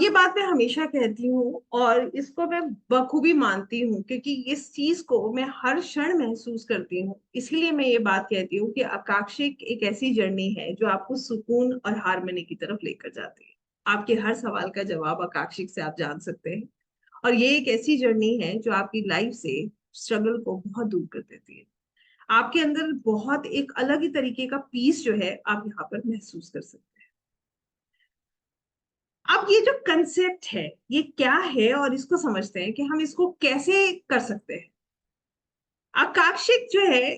ये बात मैं हमेशा कहती हूँ और इसको मैं बखूबी मानती हूँ, क्योंकि इस चीज को मैं हर क्षण महसूस करती हूँ। इसीलिए मैं ये बात कहती हूँ कि आकाशिक एक ऐसी जर्नी है जो आपको सुकून और हार्मनी की तरफ लेकर जाती है। आपके हर सवाल का जवाब आकाशिक से आप जान सकते हैं। और ये एक ऐसी जर्नी है जो आपकी लाइफ से स्ट्रगल को बहुत दूर कर देती है। आपके अंदर बहुत एक अलग ही तरीके का पीस जो है आप यहाँ पर महसूस कर सकते हैं। अब ये जो कंसेप्ट है ये क्या है और इसको समझते हैं कि हम इसको कैसे कर सकते हैं। आकांक्षिक जो है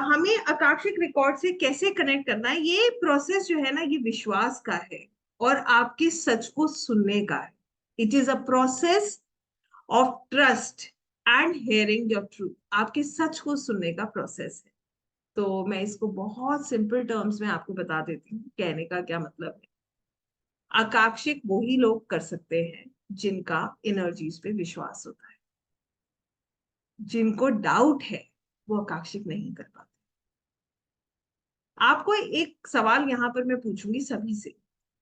हमें आकांक्षिक रिकॉर्ड से कैसे कनेक्ट करना है, ये प्रोसेस जो है ना ये विश्वास का है और आपके सच को सुनने का है। It is a process of trust and hearing your truth. आपके सच को सुनने का प्रोसेस है। तो मैं इसको बहुत सिंपल टर्म्स में आपको बता देती हूँ कहने का क्या मतलब है। आकांक्षिक वही लोग कर सकते हैं जिनका एनर्जीज पे विश्वास होता है। जिनको डाउट है वो आकांक्षिक नहीं कर पाते। आपको एक सवाल यहाँ पर मैं पूछूंगी सभी से।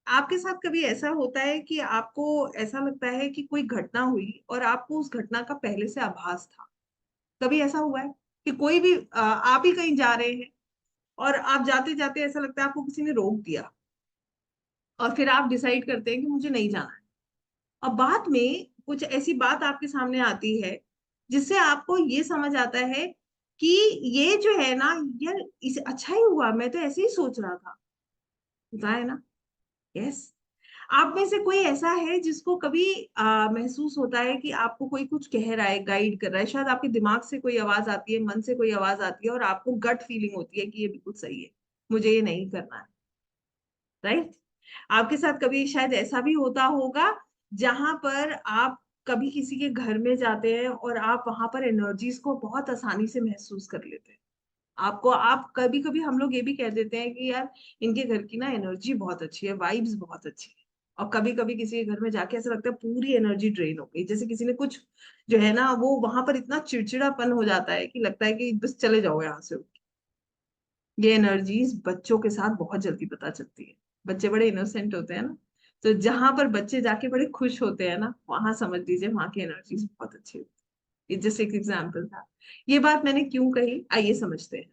आपके साथ कभी ऐसा होता है कि आपको ऐसा लगता है कि कोई घटना हुई और आपको उस घटना का पहले से आभास था? कभी ऐसा हुआ है कि कोई भी आप ही कहीं जा रहे हैं और आप जाते जाते ऐसा लगता है आपको किसी ने रोक दिया और फिर आप डिसाइड करते हैं कि मुझे नहीं जाना है। अब बाद में कुछ ऐसी बात आपके सामने आती है जिससे आपको ये समझ आता है कि ये जो है ना, यार इसे अच्छा ही हुआ, मैं तो ऐसे ही सोच रहा था। होता है ना? यस। आप में से कोई ऐसा है जिसको कभी महसूस होता है कि आपको कोई कुछ कह रहा है, गाइड कर रहा है, शायद आपके दिमाग से कोई आवाज आती है, मन से कोई आवाज आती है और आपको गट फीलिंग होती है कि ये बिल्कुल सही है, मुझे ये नहीं करना है। राइट? आपके साथ कभी शायद ऐसा भी होता होगा जहां पर आप कभी किसी के घर में जाते हैं और आप वहां पर एनर्जीज को बहुत आसानी से महसूस कर लेते हैं। आपको आप कभी कभी हम लोग ये भी कह देते हैं कि यार इनके घर की ना एनर्जी बहुत अच्छी है, वाइब्स बहुत अच्छी है। और कभी कभी किसी के घर में जाके ऐसा लगता है पूरी एनर्जी ड्रेन हो गई, जैसे किसी ने कुछ जो है ना वो वहां पर इतना चिड़चिड़ापन हो जाता है कि लगता है कि बस चले जाओ यहाँ से। ये एनर्जीज बच्चों के साथ बहुत जल्दी पता चलती है। बच्चे बड़े इनोसेंट होते हैं ना, तो जहां पर बच्चे जाके बड़े खुश होते हैं ना वहां समझ लीजिए वहां की एनर्जीज बहुत अच्छी होती है। ये जस्ट एक एग्जाम्पल था। ये बात मैंने क्यों कही, आइए समझते हैं।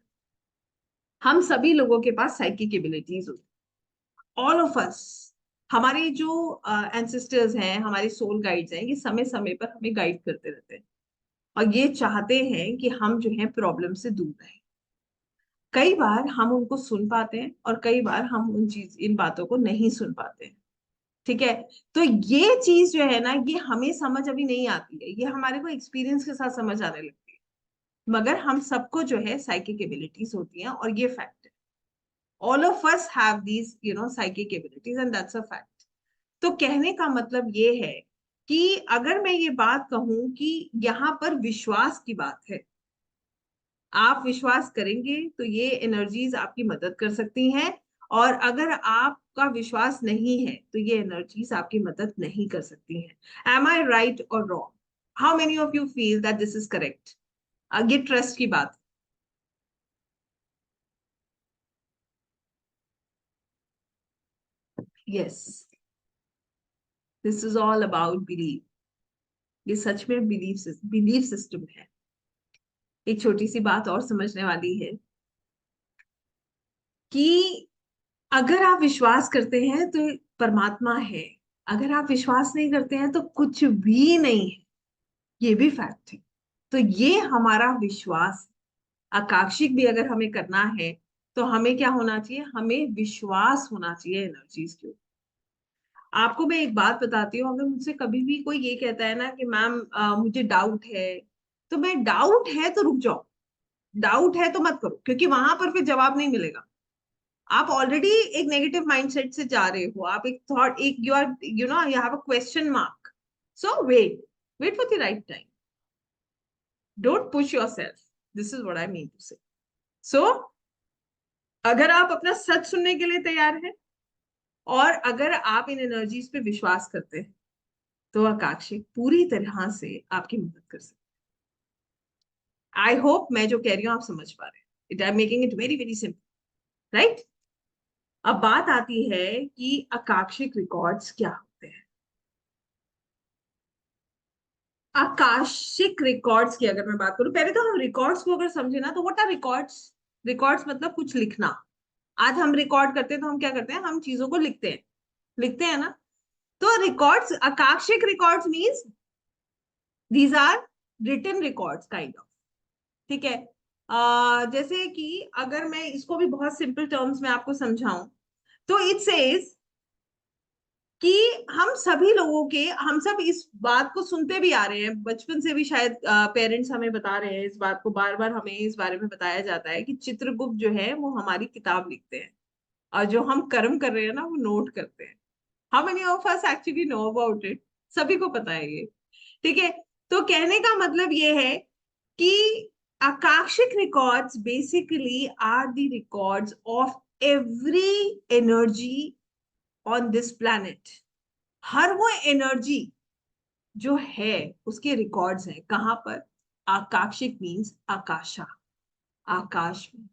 हम सभी लोगों के पास साइकिक एबिलिटीज होती है, ऑल ऑफ अस। हमारे जो एंसेस्टर्स हैं, हमारे सोल गाइड्स हैं, ये समय समय पर हमें गाइड करते रहते हैं और ये चाहते हैं कि हम जो है प्रॉब्लम से दूर रहें। कई बार हम उनको सुन पाते हैं और कई बार हम इन बातों को नहीं सुन पाते हैं। ठीक है? तो ये चीज जो है ना ये हमें समझ अभी नहीं आती है, ये हमारे को एक्सपीरियंस के साथ समझ आने लगती है। मगर हम सबको जो है साइकिक एबिलिटीज होती हैं और ये फैक्ट है। All of us have these psychic abilities and that's a fact. तो कहने का मतलब ये है कि अगर मैं ये बात कहूं कि यहाँ पर विश्वास की बात है, आप विश्वास करेंगे तो ये एनर्जीज आपकी मदद कर सकती हैं। और अगर आपका विश्वास नहीं है तो ये एनर्जीज आपकी मदद नहीं कर सकती हैं। एम आई राइट और wrong? How many of you feel that this is correct? ये ट्रस्ट की बात। Yes, this is all about believe. ये सच में बिलीफ सिस्टम है। एक छोटी सी बात और समझने वाली है कि अगर आप विश्वास करते हैं तो परमात्मा है, अगर आप विश्वास नहीं करते हैं तो कुछ भी नहीं है। ये भी फैक्ट है। तो ये हमारा विश्वास आकांक्षिक भी अगर हमें करना है तो हमें क्या होना चाहिए, हमें विश्वास होना चाहिए एनर्जीज के ऊपर। आपको मैं एक बात बताती हूँ, अगर मुझसे कभी भी कोई ये कहता है ना कि मैम मुझे डाउट है, तो मैं डाउट है तो रुक जाओ, डाउट है तो मत करो, क्योंकि वहां पर फिर जवाब नहीं मिलेगा। आप ऑलरेडी एक नेगेटिव माइंडसेट से जा रहे हो, आप एक थॉट, एक you are you have a question mark. So wait, wait for the right time. Don't push yourself. This is what I mean to say. So अगर आप अपना सच सुनने के लिए तैयार हैं और अगर आप इन एनर्जीज पे विश्वास करते हैं तो आकांक्षिक पूरी तरह से आपकी मदद कर सकते हैं। आई होप मैं जो कह रही हूँ आप समझ पा रहे हैं। It I am making it very very simple, right? अब बात आती है कि आकांक्षिक रिकॉर्ड्स क्या होते हैं। आकाशिक रिकॉर्ड्स की अगर मैं बात करूं, पहले तो हम रिकॉर्ड्स को अगर समझे ना तो व्हाट आर रिकॉर्ड्स। रिकॉर्ड्स मतलब कुछ लिखना। आज हम रिकॉर्ड करते हैं तो हम क्या करते हैं, हम चीजों को लिखते हैं, लिखते हैं ना। तो records, Akashic records means these are written records kind of. ठीक है? जैसे कि अगर मैं इसको भी बहुत सिंपल टर्म्स में आपको समझाऊं, तो इट सेज कि हम सभी लोगों के, हम सब इस बात को सुनते भी आ रहे हैं बचपन से भी, शायद पेरेंट्स हमें बता रहे हैं इस बात को, बार बार हमें इस बारे में बताया जाता है कि चित्रगुप्त जो है वो हमारी किताब लिखते हैं, और जो हम कर्म कर रहे हैं ना वो नोट करते हैं। How many of us actually no about it? सभी को पता है ये। ठीक है। तो कहने का मतलब ये है कि akashic records basically are the records of every energy on this planet. हर वो एनर्जी जो है उसके रिकॉर्ड्स हैं कहाँ पर? आकाशिक मीन्स आकाशा, आकाश में।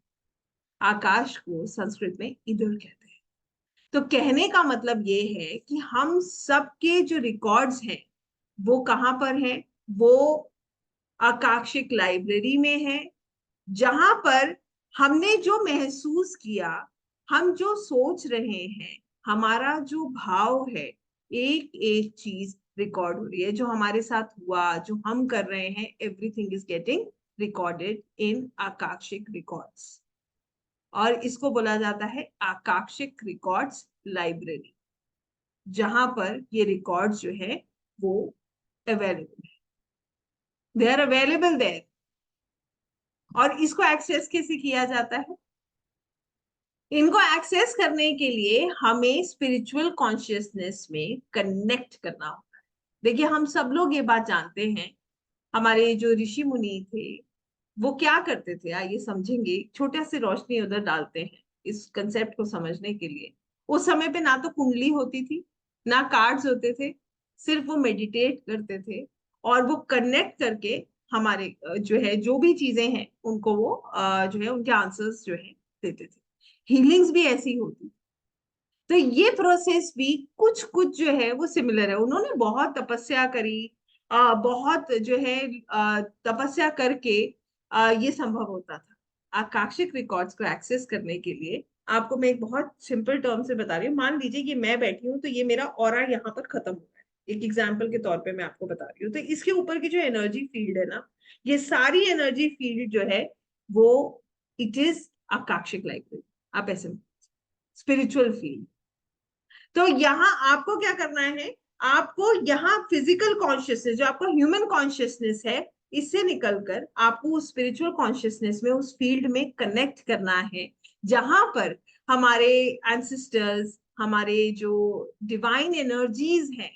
आकाश को संस्कृत में इधर कहते हैं। तो कहने का मतलब ये है कि हम सबके जो रिकॉर्ड्स हैं वो कहाँ पर हैं? वो आकाशिक लाइब्रेरी में है, जहां पर हमने जो महसूस किया, हम जो सोच रहे हैं, हमारा जो भाव है, एक एक चीज रिकॉर्ड हो रही है। जो हमारे साथ हुआ, जो हम कर रहे हैं, everything is getting recorded in Akashic records. और इसको बोला जाता है आकाशिक रिकॉर्ड्स लाइब्रेरी, जहां पर ये रिकॉर्ड्स जो है वो अवेलेबल है, दे आर अवेलेबल देयर। और इसको एक्सेस कैसे किया जाता है? इनको एक्सेस करने के लिए हमें स्पिरिचुअल कॉन्शियसनेस में कनेक्ट करना होता है। देखिए, हम सब लोग ये बात जानते हैं, हमारे जो ऋषि मुनि थे वो क्या करते थे, आइए समझेंगे, छोटा सी रोशनी उधर डालते हैं इस कंसेप्ट को समझने के लिए। उस समय पे ना तो कुंडली होती थी, ना कार्ड्स होते थे, सिर्फ वो मेडिटेट करते थे, और वो कनेक्ट करके हमारे जो है जो भी चीजें हैं उनको वो जो है उनके आंसर्स जो है देते थे। हीलिंग्स भी ऐसी होती। तो ये प्रोसेस भी कुछ कुछ जो है वो सिमिलर है। उन्होंने बहुत तपस्या करी, बहुत जो है तपस्या करके ये संभव होता था। आकाशिक रिकॉर्ड्स को एक्सेस करने के लिए आपको मैं एक बहुत सिंपल टर्म से बता रही हूँ। मान लीजिए कि मैं बैठी हूँ, तो ये मेरा ऑरा यहाँ पर खत्म हो गया है, एक एग्जाम्पल के तौर पे मैं आपको बता रही हूँ। तो इसके ऊपर की जो एनर्जी फील्ड है ना, ये सारी एनर्जी फील्ड जो है वो इट इज आकाशिक लाइब्रेरी, आप ऐसे स्पिरिचुअल फील्ड। तो यहाँ आपको क्या करना है? आपको यहाँ फिजिकल कॉन्शियसनेस, जो आपका ह्यूमन कॉन्शियसनेस है, इससे निकलकर आपको उस स्पिरिचुअल कॉन्शियसनेस में, उस फील्ड में कनेक्ट करना है, जहां पर हमारे एंसेस्टर्स, हमारे जो डिवाइन एनर्जीज हैं।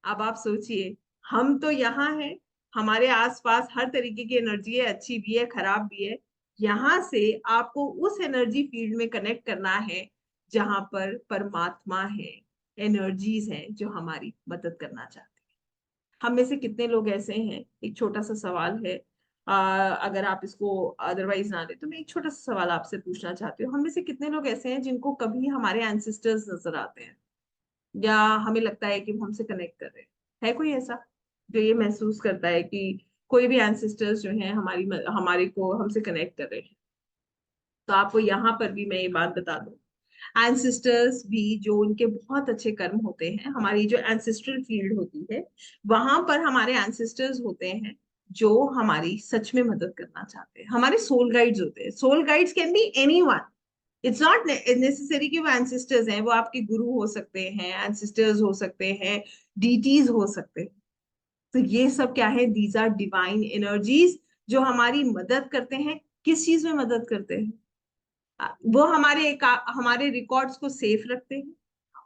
अब आप सोचिए, हम तो यहाँ हैं, हमारे आसपास हर तरीके की एनर्जी है, अच्छी भी है, खराब भी है। यहाँ से आपको उस एनर्जी फील्ड में कनेक्ट करना है जहां पर परमात्मा है, एनर्जीज हैं जो हमारी मदद करना चाहते हैं। हम में से कितने लोग ऐसे हैं, एक छोटा सा सवाल है, अगर आप इसको अदरवाइज ना ले तो मैं एक छोटा सा सवाल आपसे पूछना चाहती हूँ। हम में से कितने लोग ऐसे हैं जिनको कभी हमारे एंसेस्टर्स नजर आते हैं, या हमें लगता है कि वो हमसे कनेक्ट कर रहे हैं? है कोई ऐसा जो ये महसूस करता है कि कोई भी एंसेस्टर्स जो हैं हमारे को हमसे कनेक्ट कर रहे हैं? तो आपको यहाँ पर भी मैं ये बात बता दूं, एंसेस्टर्स भी जो उनके बहुत अच्छे कर्म होते हैं, हमारी जो एंसेस्ट्रल फील्ड होती है, वहां पर हमारे एंसेस्टर्स होते हैं जो हमारी सच में मदद करना चाहते हैं। हमारे सोल गाइड्स होते हैं। Soul guides can be anyone, it's not necessary कि वो एंसेस्टर्स हैं, वो आपके गुरु हो सकते हैं, एंसेस्टर्स हो सकते हैं, डीटीज हो सकते हैं। तो ये सब क्या है? दीज आर डिवाइन एनर्जीज जो हमारी मदद करते हैं। किस चीज में मदद करते हैं? वो हमारे रिकॉर्ड्स को सेफ रखते हैं,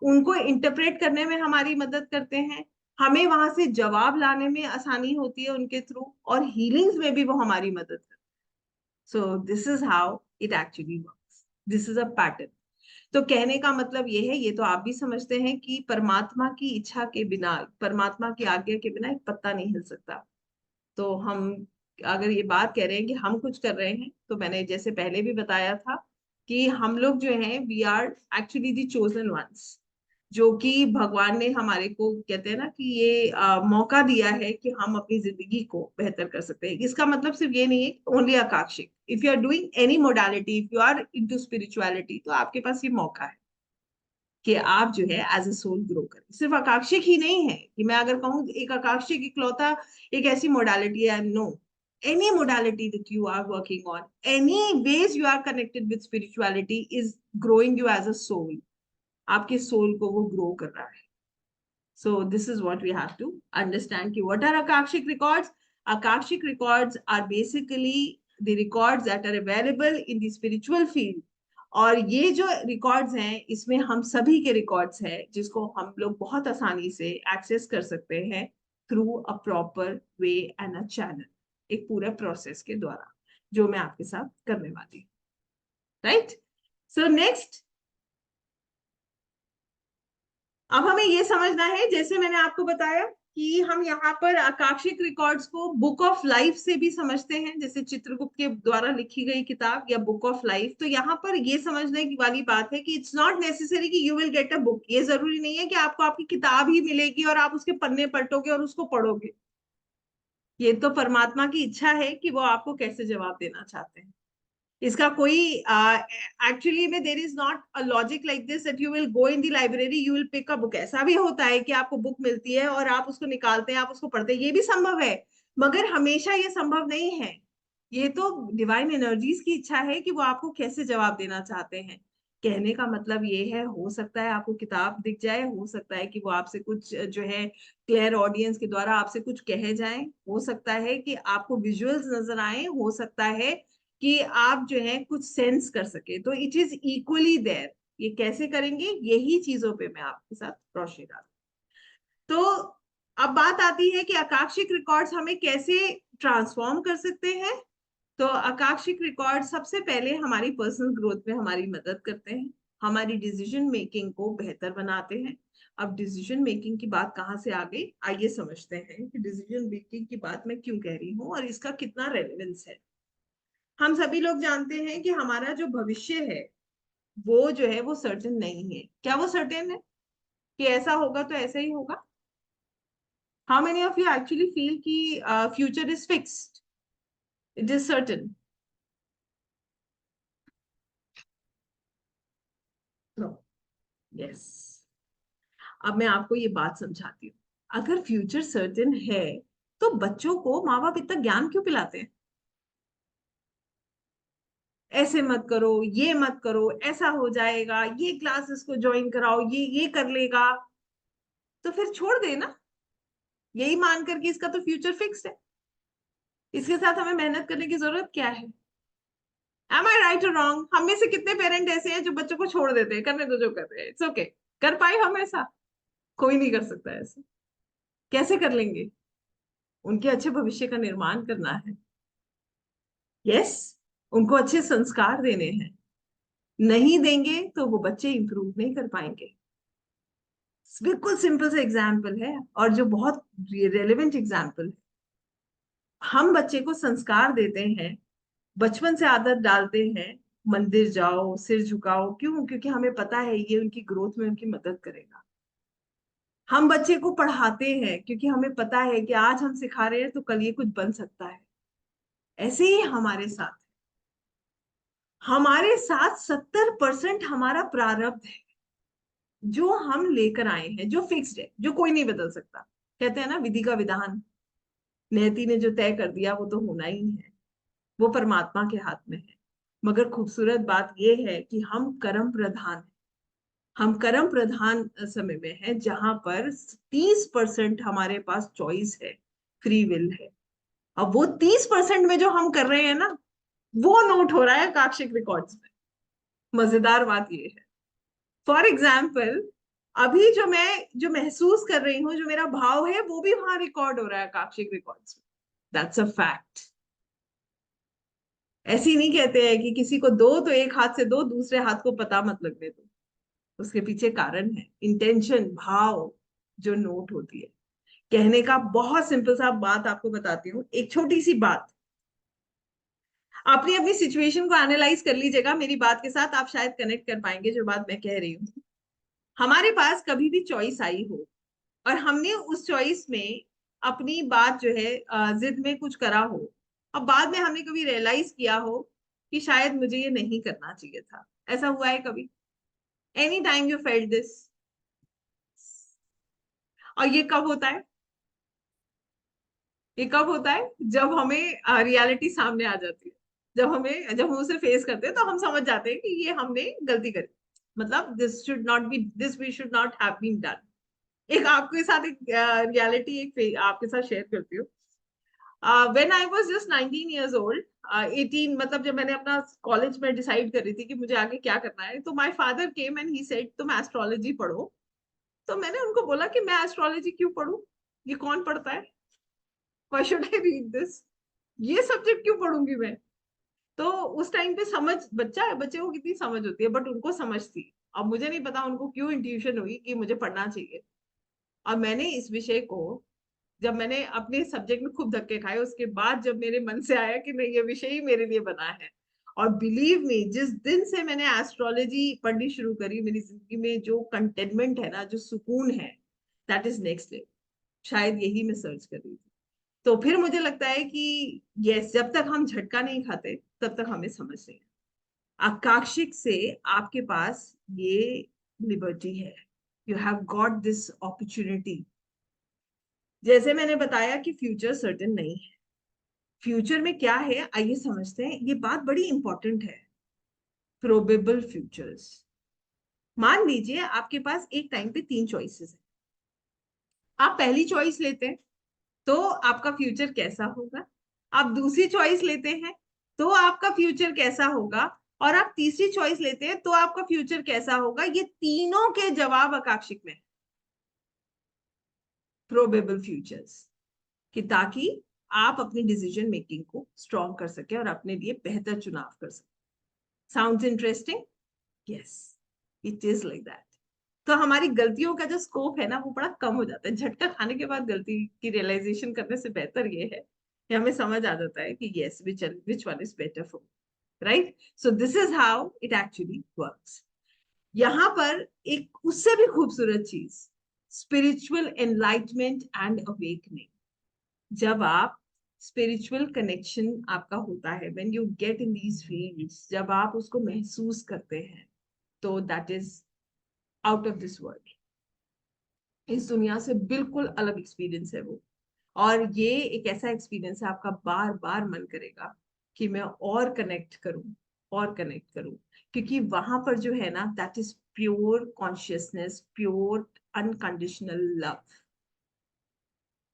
उनको इंटरप्रेट करने में हमारी मदद करते हैं, हमें वहां से जवाब लाने में आसानी होती है उनके थ्रू, और हीलिंग्स में भी वो हमारी मदद करते हैं। सो this is how it actually works, this is a pattern. तो कहने का मतलब ये है, ये तो आप भी समझते हैं कि परमात्मा की इच्छा के बिना, परमात्मा की आज्ञा के बिना एक पत्ता नहीं हिल सकता। तो हम अगर ये बात कह रहे हैं कि हम कुछ कर रहे हैं, तो मैंने जैसे पहले भी बताया था कि हम लोग जो हैं we are actually the chosen ones, जो कि भगवान ने हमारे को, कहते हैं ना कि ये मौका दिया है कि हम अपनी जिंदगी को बेहतर कर सकते हैं। इसका मतलब सिर्फ ये नहीं है only Akashic, if you are doing any modality, if you are into spirituality, तो आपके पास ये मौका है कि आप जो है एज ए सोल ग्रो करें। सिर्फ आकाशिक ही नहीं है कि मैं अगर कहूँ एक आकाशिक इकलौता एक ऐसी मोडालिटी है, no. any modality that you are working on, any ways you are connected with spirituality is growing you as a soul. आपके soul को वो grow कर रहा है. So this is what we have to understand. कि what are Akashic records? Akashic records are basically the records that are available in the spiritual field. और ये जो रिकॉर्ड्स हैं इसमें हम सभी के रिकॉर्ड्स हैं जिसको हम लोग बहुत आसानी से एक्सेस कर सकते हैं through a proper way and a channel, एक पूरा प्रोसेस के द्वारा जो मैं आपके साथ करने वाली हूँ. राइट. सो नेक्स्ट, अब हमें ये समझना है, जैसे मैंने आपको बताया कि हम यहाँ पर आकाशिक रिकॉर्ड्स को बुक ऑफ लाइफ से भी समझते हैं, जैसे चित्रगुप्त के द्वारा लिखी गई किताब या बुक ऑफ लाइफ. तो यहाँ पर ये समझने की वाली बात है कि इट्स नॉट नेसेसरी कि you will get a book. ये जरूरी नहीं है कि आपको आपकी किताब ही मिलेगी और आप उसके पन्ने पलटोगे और उसको पढ़ोगे. ये तो परमात्मा की इच्छा है कि वो आपको कैसे जवाब देना चाहते हैं. इसका कोई एक्चुअली में there is not a logic like this that you will go in the library, you will pick a book. ऐसा भी होता है कि आपको बुक मिलती है और आप उसको निकालते हैं, आप उसको पढ़ते हैं, ये भी संभव है. मगर हमेशा ये संभव नहीं है. ये तो डिवाइन एनर्जीज की इच्छा है कि वो आपको कैसे जवाब देना चाहते हैं. कहने का मतलब ये है, हो सकता है आपको किताब दिख जाए, हो सकता है कि वो आपसे कुछ जो है क्लियर ऑडियंस के द्वारा आपसे कुछ कहे जाए, हो सकता है कि आपको विजुअल्स नजर आए, हो सकता है कि आप जो है कुछ सेंस कर सके. तो इट इज इक्वली देयर. ये कैसे करेंगे, यही चीजों पे मैं आपके साथ रोशनी डालूं. तो अब बात आती है कि आकाशिक रिकॉर्ड्स हमें कैसे ट्रांसफॉर्म कर सकते हैं. तो आकाशिक रिकॉर्ड सबसे पहले हमारी पर्सनल ग्रोथ में हमारी मदद करते हैं, हमारी डिसीजन मेकिंग को बेहतर बनाते हैं. अब डिसीजन मेकिंग की बात कहाँ से आ गई, आइए समझते हैं कि डिसीजन मेकिंग की बात मैं क्यों कह रही हूँ और इसका कितना रेलेवेंस है. हम सभी लोग जानते हैं कि हमारा जो भविष्य है वो जो है वो सर्टेन नहीं है. क्या वो सर्टेन है कि ऐसा होगा तो ऐसा ही होगा? How many of you actually feel कि future is fixed, it is certain? No. Yes. अब मैं आपको ये बात समझाती हूँ. अगर फ्यूचर सर्टेन है तो बच्चों को माँ बाप इतना ज्ञान क्यों पिलाते हैं? ऐसे मत करो, ये मत करो, ऐसा हो जाएगा, ये क्लासेस को ज्वाइन कराओ, ये कर लेगा. तो फिर छोड़ दे ना, यही मान करके इसका तो फ्यूचर फिक्स है. इसके साथ हमें मेहनत करने की जरूरत क्या है? एम आई राइट और रॉन्ग? हम में से कितने पेरेंट ऐसे हैं जो बच्चों को छोड़ देते हैं, करने दो जो कर रहे हैं, इट्स ओके. कर पाए हम ऐसा? कोई नहीं कर सकता ऐसा. कैसे कर लेंगे? उनके अच्छे भविष्य का निर्माण करना है. यस. उनको अच्छे संस्कार देने हैं. नहीं देंगे तो वो बच्चे इंप्रूव नहीं कर पाएंगे. बिल्कुल सिंपल सा एग्जाम्पल है और जो बहुत रेलेवेंट एग्जाम्पल है. हम बच्चे को संस्कार देते हैं, बचपन से आदत डालते हैं, मंदिर जाओ, सिर झुकाओ. क्यों? क्योंकि हमें पता है ये उनकी ग्रोथ में उनकी मदद करेगा. हम बच्चे को पढ़ाते हैं क्योंकि हमें पता है कि आज हम सिखा रहे हैं तो कल ये कुछ बन सकता है. ऐसे ही हमारे साथ 70% हमारा प्रारब्ध है जो हम लेकर आए हैं, जो फिक्स्ड है, जो कोई नहीं बदल सकता. कहते हैं ना, विधि का विधान, नियति ने जो तय कर दिया वो तो होना ही है. वो परमात्मा के हाथ में है. मगर खूबसूरत बात यह है कि हम कर्म प्रधान हैं. हम कर्म प्रधान समय में है जहां पर 30% हमारे पास चॉइस है, फ्री विल है. अब वो 30% में जो हम कर रहे हैं ना, वो नोट हो रहा है काक्षिक रिकॉर्ड्स में. मजेदार बात ये है, फॉर एग्जाम्पल, अभी जो महसूस कर रही हूँ, जो मेरा भाव है, वो भी वहां रिकॉर्ड हो रहा है काक्षिक रिकॉर्ड्स में. That's a fact. ऐसे ही नहीं कहते हैं कि किसी को दो तो एक हाथ से दो, दूसरे हाथ को पता मत लगने दो. उसके पीछे कारण है, इंटेंशन, भाव जो नोट होती है. कहने का बहुत सिंपल सा बात आपको बताती हूँ, एक छोटी सी बात. अपनी अपनी सिचुएशन को एनालाइज कर लीजिएगा मेरी बात के साथ, आप शायद कनेक्ट कर पाएंगे जो बात मैं कह रही हूँ. हमारे पास कभी भी चॉइस आई हो और हमने उस चॉइस में अपनी बात जो है जिद में कुछ करा हो, अब बाद में हमने कभी रियलाइज किया हो कि शायद मुझे ये नहीं करना चाहिए था. ऐसा हुआ है कभी? Any time you felt this? और ये कब होता है? ये कब होता है? जब हमें रियलिटी सामने आ जाती है, जब हम उसे फेस करते हैं तो हम समझ जाते हैं कि ये हमने गलती करी, मतलब this we should not have been done. एक आपके साथ एक रियलिटी आपके साथ शेयर करती हूँ। When I was just 19 years old, 18, मतलब जब मैंने अपना कॉलेज में डिसाइड कर रही थी कि मुझे आगे क्या करना है, तो my father came and he said तुम एस्ट्रोलॉजी पढ़ो। तो मैंने उनको बोला कि मैं एस्ट्रोलॉजी क्यों पढूं, ये कौन पढ़ता है, why should I read this, ये सब्जेक्ट क्यों पढ़ूंगी मैं। तो उस टाइम पे समझ, बच्चा है, बच्चे को कितनी समझ होती है, बट उनको समझ थी। अब मुझे नहीं पता उनको क्यों इंट्यूशन हुई कि मुझे पढ़ना चाहिए। और मैंने इस विषय को, जब मैंने अपने सब्जेक्ट में खूब धक्के खाए, उसके बाद जब मेरे मन से आया कि नहीं, ये विषय ही मेरे लिए बना है। और बिलीव मी, जिस दिन से मैंने एस्ट्रोलॉजी पढ़नी शुरू करी, मेरी जिंदगी में जो कंटेनमेंट है ना, जो सुकून है, दैट इज नेक्स्ट लेवल। शायद यही मैं सर्च कर रही थी। तो फिर मुझे लगता है कि यस, जब तक हम झटका नहीं खाते तब तक हमें समझ नहीं। आकाशिक से आपके पास ये लिबर्टी है, you have got this opportunity. जैसे मैंने बताया कि फ्यूचर सर्टेन नहीं है। फ्यूचर में क्या है आइए समझते हैं, ये बात बड़ी इंपॉर्टेंट है। Probable futures. मान लीजिए आपके पास एक टाइम पे 3 चॉइसेस है, आप पहली चॉइस लेते हैं तो आपका फ्यूचर कैसा होगा, आप दूसरी चॉइस लेते हैं तो आपका फ्यूचर कैसा होगा, और आप तीसरी चॉइस लेते हैं तो आपका फ्यूचर कैसा होगा। ये तीनों के जवाब आकाशिक में, प्रोबेबल फ्यूचर्स, कि ताकि आप अपनी डिसीजन मेकिंग को स्ट्रॉन्ग कर सके और अपने लिए बेहतर चुनाव कर सके। Sounds interesting? Yes, it is like that. तो हमारी गलतियों का जो स्कोप है ना, वो बड़ा कम हो जाता है। झटका खाने के बाद गलती की रियलाइजेशन करने से बेहतर ये है कि हमें समझ आ जाता है कि yes, which one is better for, right. So this is how it actually works. यहाँ पर एक उससे भी खूबसूरत चीज, स्पिरिचुअल एनलाइटमेंट एंड अवेकनिंग। जब आप स्पिरिचुअल कनेक्शन आपका होता है, when you get in these fields, जब आप उसको महसूस करते हैं, तो that is out of this world. इस दुनिया से बिल्कुल अलग एक्सपीरियंस है वो। और ये एक ऐसा एक्सपीरियंस है, आपका बार बार मन करेगा कि मैं और कनेक्ट करूं, और कनेक्ट करूं। क्योंकि वहां पर जो है ना, that is pure consciousness, pure unconditional love.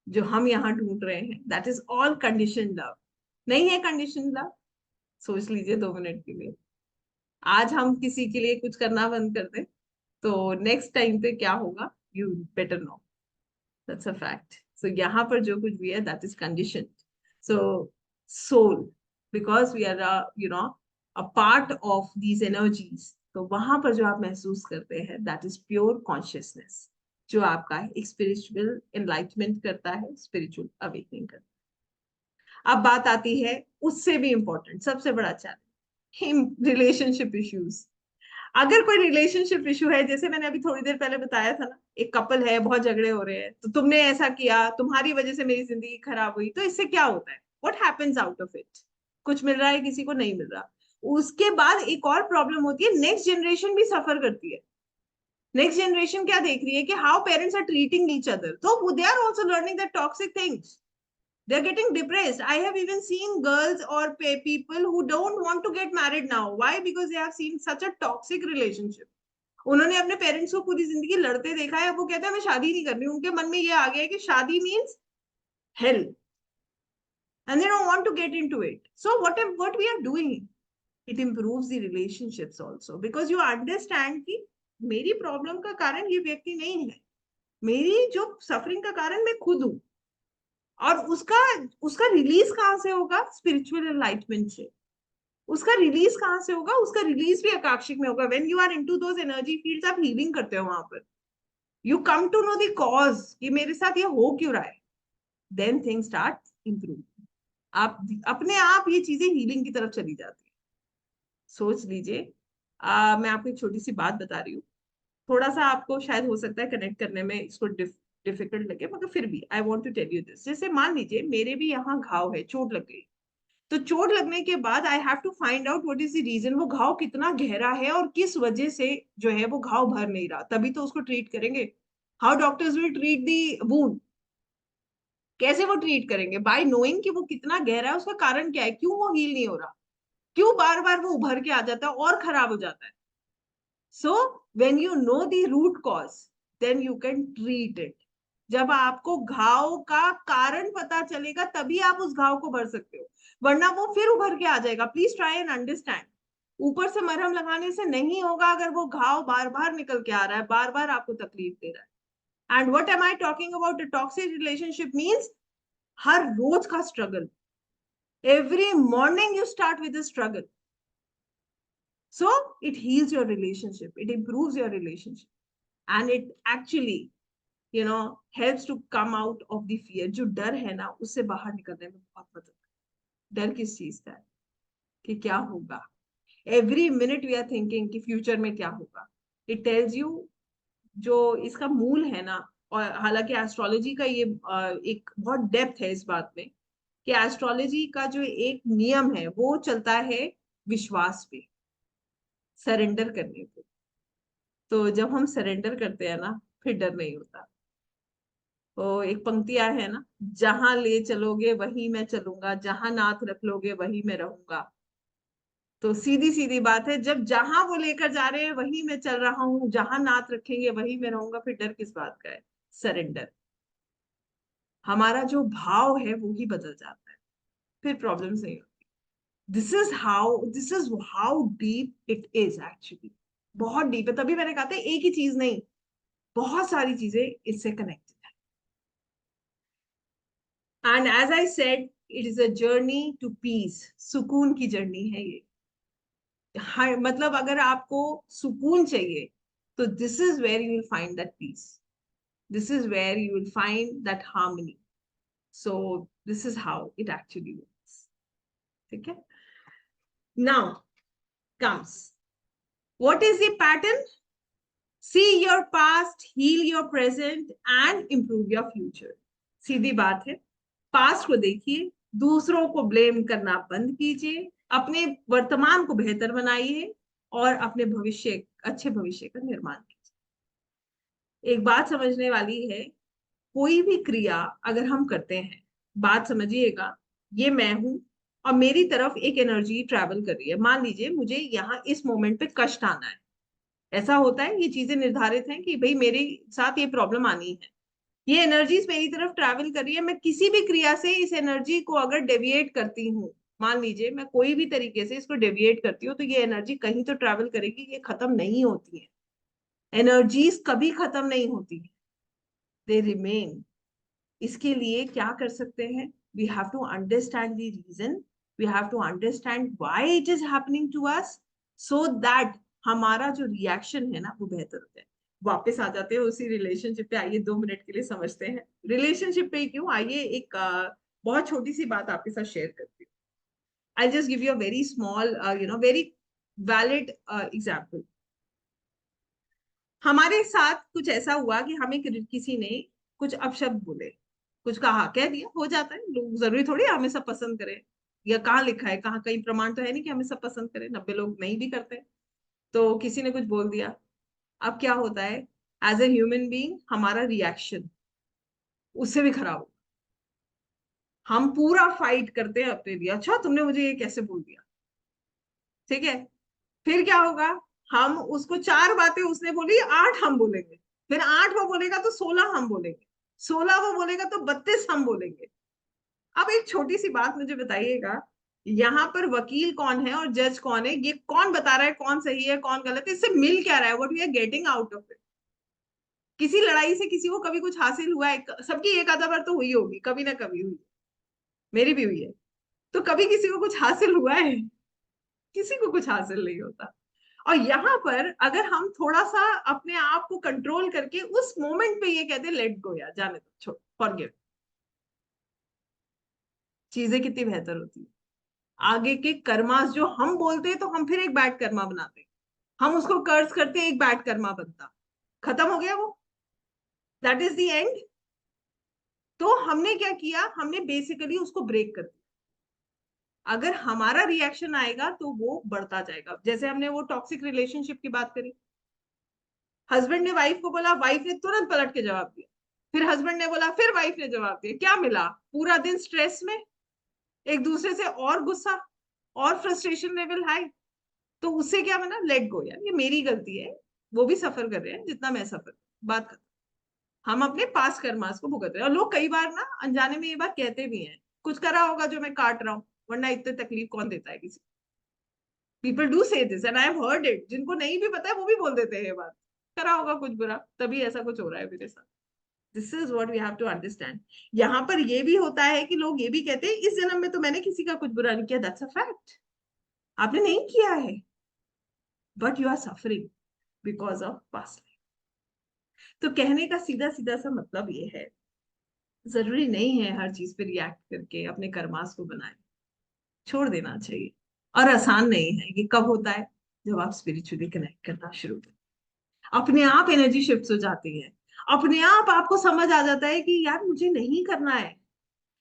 जो हम यहाँ ढूंढ रहे हैं, that is all condition love. नहीं है कंडीशन लव? सोच लीजिए 2 मिनट के लिए, आज हम किसी के लिए कुछ करना बंद कर दें तो नेक्स्ट टाइम पे क्या होगा, you better know, that's a fact. So यहाँ पर जो कुछ भी है, that is condition. So soul, because we are a part of these energies, तो वहां पर जो आप महसूस करते हैं, दैट इज प्योर कॉन्शियसनेस, जो आपका एक स्पिरिचुअल एनलाइटमेंट करता है, स्पिरिचुअल अवेकनिंग करता है। अब बात आती है उससे भी इंपॉर्टेंट, सबसे बड़ा चैलेंज, रिलेशनशिप इश्यूज। अगर कोई रिलेशनशिप इशू है, जैसे मैंने अभी थोड़ी देर पहले बताया था ना, एक कपल है, बहुत झगड़े हो रहे हैं, तो तुमने ऐसा किया, तुम्हारी वजह से मेरी जिंदगी खराब हुई, तो इससे क्या होता है, what happens out of it? कुछ मिल रहा है, किसी को नहीं मिल रहा। उसके बाद एक और प्रॉब्लम होती है, नेक्स्ट जनरेशन भी सफर करती है। नेक्स्ट जनरेशन क्या देख रही है कि how parents are treating each other, तो they are also learning that toxic things, they're getting depressed. I have even seen girls or people who don't want to get married now. Why? Because they have seen such a toxic relationship. उन्होंने अपने parents को पूरी जिंदगी लड़ते देखा है, वो कहते हैं मैं शादी नहीं करनी, उनके मन में ये आ गया है कि शादी means hello, and they don't want to get into it. So what we are doing, it improves the relationships also, because you understand कि मेरी प्रॉब्लम का कारण ये व्यक्ति नहीं है, मेरी जो सफरिंग का कारण मैं खुद हूं। और उसका उसका रिलीज कहाँ से होगा? स्पिरिचुअल एनलाइटमेंट से। उसका रिलीज कहाँ से होगा? उसका रिलीज भी आकाशिक में होगा। When you are into those energy fields, आप हीलिंग करते हो वहां पर, you come to know the cause कि मेरे साथ ये हो क्यों रहा है, देन थिंग्स स्टार्ट इम्प्रूव। आप अपने आप ये चीजें हीलिंग की तरफ चली जाती है। सोच लीजिए, मैं आपको एक छोटी सी बात बता रही हूँ, थोड़ा सा आपको शायद हो सकता है कनेक्ट करने में इसको डिफिकल्ट लगे, मगर फिर भी I want to tell you this. जैसे मान लीजिए मेरे भी यहाँ घाव है, चोट लग गई, तो चोट लगने के बाद I have to find out what is the reason, वो घाव कितना गहरा है और किस वजह से जो है वो घाव भर नहीं रहा, तभी तो उसको ट्रीट करेंगे। How doctors will treat the wound? कैसे वो ट्रीट करेंगे? बाय नोइंग कि वो कितना गहरा है, उसका कारण क्या है, क्यों वो हील नहीं हो रहा, क्यों बार बार वो उभर के आ जाता है और खराब हो जाता है. So when you know the root cause, then you can treat it. जब आपको घाव का कारण पता चलेगा तभी आप उस घाव को भर सकते हो, वरना वो फिर उभर के आ जाएगा. Please try and understand. ऊपर से मरहम लगाने से नहीं होगा अगर वो घाव बार बार निकल के आ रहा है, बार बार आपको तकलीफ दे रहा है. And what am I talking about a toxic relationship means हर रोज का struggle. Every morning you start with a struggle. So it heals your relationship, it improves your relationship, and it actually, helps to come out of the fear. जो डर है ना, उससे बाहर निकलने में बहुत मदद करता है. डर किस चीज का है? कि क्या होगा. Every minute we are thinking कि फ्यूचर में क्या होगा. इट टेल्स यू, जो इसका मूल है ना, और हालांकि एस्ट्रोलॉजी का ये एक बहुत डेप्थ है इस बात में, कि एस्ट्रोलॉजी का जो एक नियम है वो चलता है विश्वास पे, सरेंडर करने पे. तो जब हम सरेंडर करते हैं ना, फिर डर नहीं होता. तो एक पंक्तियां है ना, जहां ले चलोगे वहीं मैं चलूंगा, जहां नाथ रख लोगे वहीं मैं रहूंगा. तो सीधी सीधी बात है, जब जहां वो लेकर जा रहे हैं वहीं मैं चल रहा हूँ, जहां नाथ रखेंगे वहीं मैं रहूंगा, फिर डर किस बात का है. सरेंडर. हमारा जो भाव है वो ही बदल जाता है, फिर प्रॉब्लम्स नहीं होती. This is how deep it is actually. बहुत डीप है. तभी मैंने कहा था एक ही चीज नहीं, बहुत सारी चीजें इससे connected. And as I said, it is a journey to peace. सुकून की जर्नी है ये. हर मतलब अगर आपको सुकून चाहिए, तो this is where you will find that peace. This is where you will find that harmony. So this is how it actually works. ठीक है. Now comes, what is the pattern? See your past, heal your present and improve your future. सीधी बात है. Past को देखिए, दूसरों को blame करना बंद कीजिए, अपने वर्तमान को बेहतर बनाइए और अपने भविष्य, अच्छे भविष्य का निर्माण कीजिए. एक बात समझने वाली है, कोई भी क्रिया अगर हम करते हैं, बात समझिएगा, ये मैं हूं और मेरी तरफ एक एनर्जी ट्रैवल कर रही है. मान लीजिए मुझे यहाँ इस मोमेंट पे कष्ट आना है. ऐसा होता है, ये चीजें निर्धारित हैं कि भाई मेरे साथ ये प्रॉब्लम आनी है. ये एनर्जीज मेरी तरफ ट्रैवल कर रही है. मैं किसी भी क्रिया से इस एनर्जी को अगर डेविएट करती हूँ, मान लीजिए मैं कोई भी तरीके से इसको डेविएट करती हूँ, तो ये एनर्जी कहीं तो ट्रैवल करेगी, ये खत्म नहीं होती है. एनर्जीज कभी खत्म नहीं होती, दे रिमेन. इसके लिए क्या कर सकते हैं? We have to understand the reason, we have to understand why it is happening to us, so that हमारा जो रिएक्शन है ना वो बेहतर होता है. वापस आ जाते हैं उसी रिलेशनशिप पे. आइए 2 मिनट के लिए समझते हैं रिलेशनशिप पे क्यों. आइए एक बहुत छोटी सी बात आपके साथ शेयर करती हूँ. I just give you a very small, very valid example. हमारे साथ कुछ ऐसा हुआ कि हमें किसी ने कुछ अपशब्द बोले, कुछ कहा, कह दिया. हो जाता है, लोग जरूरी थोड़ी हमें सब पसंद करें. या कहाँ लिखा है, कहाँ कहीं प्रमाण तो है नहीं कि हमें सब पसंद करें. 90 लोग नहीं भी करते. तो किसी ने कुछ बोल दिया. अब क्या होता है, एज ए ह्यूमन बीइंग हमारा रिएक्शन उससे भी खराब हो. हम पूरा फाइट करते हैं अपने लिए. अच्छा तुमने मुझे ये कैसे बोल दिया. ठीक है. फिर क्या होगा, हम उसको 4 बातें उसने बोली, 8 हम बोलेंगे. फिर 8 वो बोलेगा तो 16 हम बोलेंगे. 16 वो बोलेगा तो 32 हम बोलेंगे. अब एक छोटी सी बात मुझे बताइएगा, यहाँ पर वकील कौन है और जज कौन है? ये कौन बता रहा है कौन सही है कौन गलत है? इससे मिल क्या रहा है? What we are getting out of it? किसी लड़ाई से किसी को कभी कुछ हासिल हुआ है? सबकी एक आधा बार तो हुई होगी, कभी ना कभी हुई. मेरी भी हुई है. तो कभी किसी को कुछ हासिल हुआ है? किसी को कुछ हासिल नहीं होता. और यहाँ पर अगर हम थोड़ा सा अपने आप को कंट्रोल करके उस मोमेंट पे ये कहते लेट गो, यार जाने दो, छोड़, फॉरगिव, चीजें कितनी बेहतर होती है. आगे के कर्मास जो हम बोलते हैं, तो हम फिर एक बैड कर्मा बनाते हैं. हम उसको कर्ज करते, एक बैड कर्मा बनता. खत्म हो गया वो. That is the end. तो हमने क्या किया, हमने बेसिकली उसको ब्रेक कर दिया. अगर हमारा रिएक्शन आएगा तो वो बढ़ता जाएगा. जैसे हमने वो टॉक्सिक रिलेशनशिप की बात करी, हस्बैंड ने वाइफ को बोला, वाइफ ने तुरंत पलट के जवाब दिया. फिर हस्बैंड ने बोला, फिर वाइफ ने जवाब दिया, क्या मिला? पूरा दिन स्ट्रेस में, एक दूसरे से और गुस्सा, और फ्रस्ट्रेशन लेवल हाई। तो उससे क्या बना? लेट गो यार, ये मेरी गलती है, वो भी सफर कर रहे हैं जितना मैं सफर, बात खत्म। हम अपने पास कर्मास को भुगत रहे हैं। और लोग कई बार ना अनजाने में ये बात कहते भी हैं, कुछ करा होगा जो मैं काट रहा हूँ, वरना इतने तकलीफ कौन देता है किसी। पीपल डू से this and I have heard it. जिनको नहीं भी पता है वो भी बोल देते हैं ये बात, करा होगा कुछ बुरा तभी ऐसा कुछ हो रहा है मेरे साथ। This is what we have to understand. यहाँ पर ये भी होता है कि लोग ये भी कहते हैं, इस जन्म में तो मैंने किसी का कुछ बुरा नहीं किया। दैट्स अ फैक्ट, आपने नहीं किया है, but you are suffering because of past life. तो कहने का सीधा सीधा सा मतलब ये है, जरूरी नहीं है हर चीज पे रिएक्ट करके अपने कर्मास को बनाए, छोड़ देना चाहिए। और आसान नहीं है। ये कब होता है? जब आप स्पिरिचुअली कनेक्ट करना शुरू करें, अपने आप एनर्जी शिफ्ट हो जाती है, अपने आप आपको समझ आ जाता है कि यार मुझे नहीं करना है।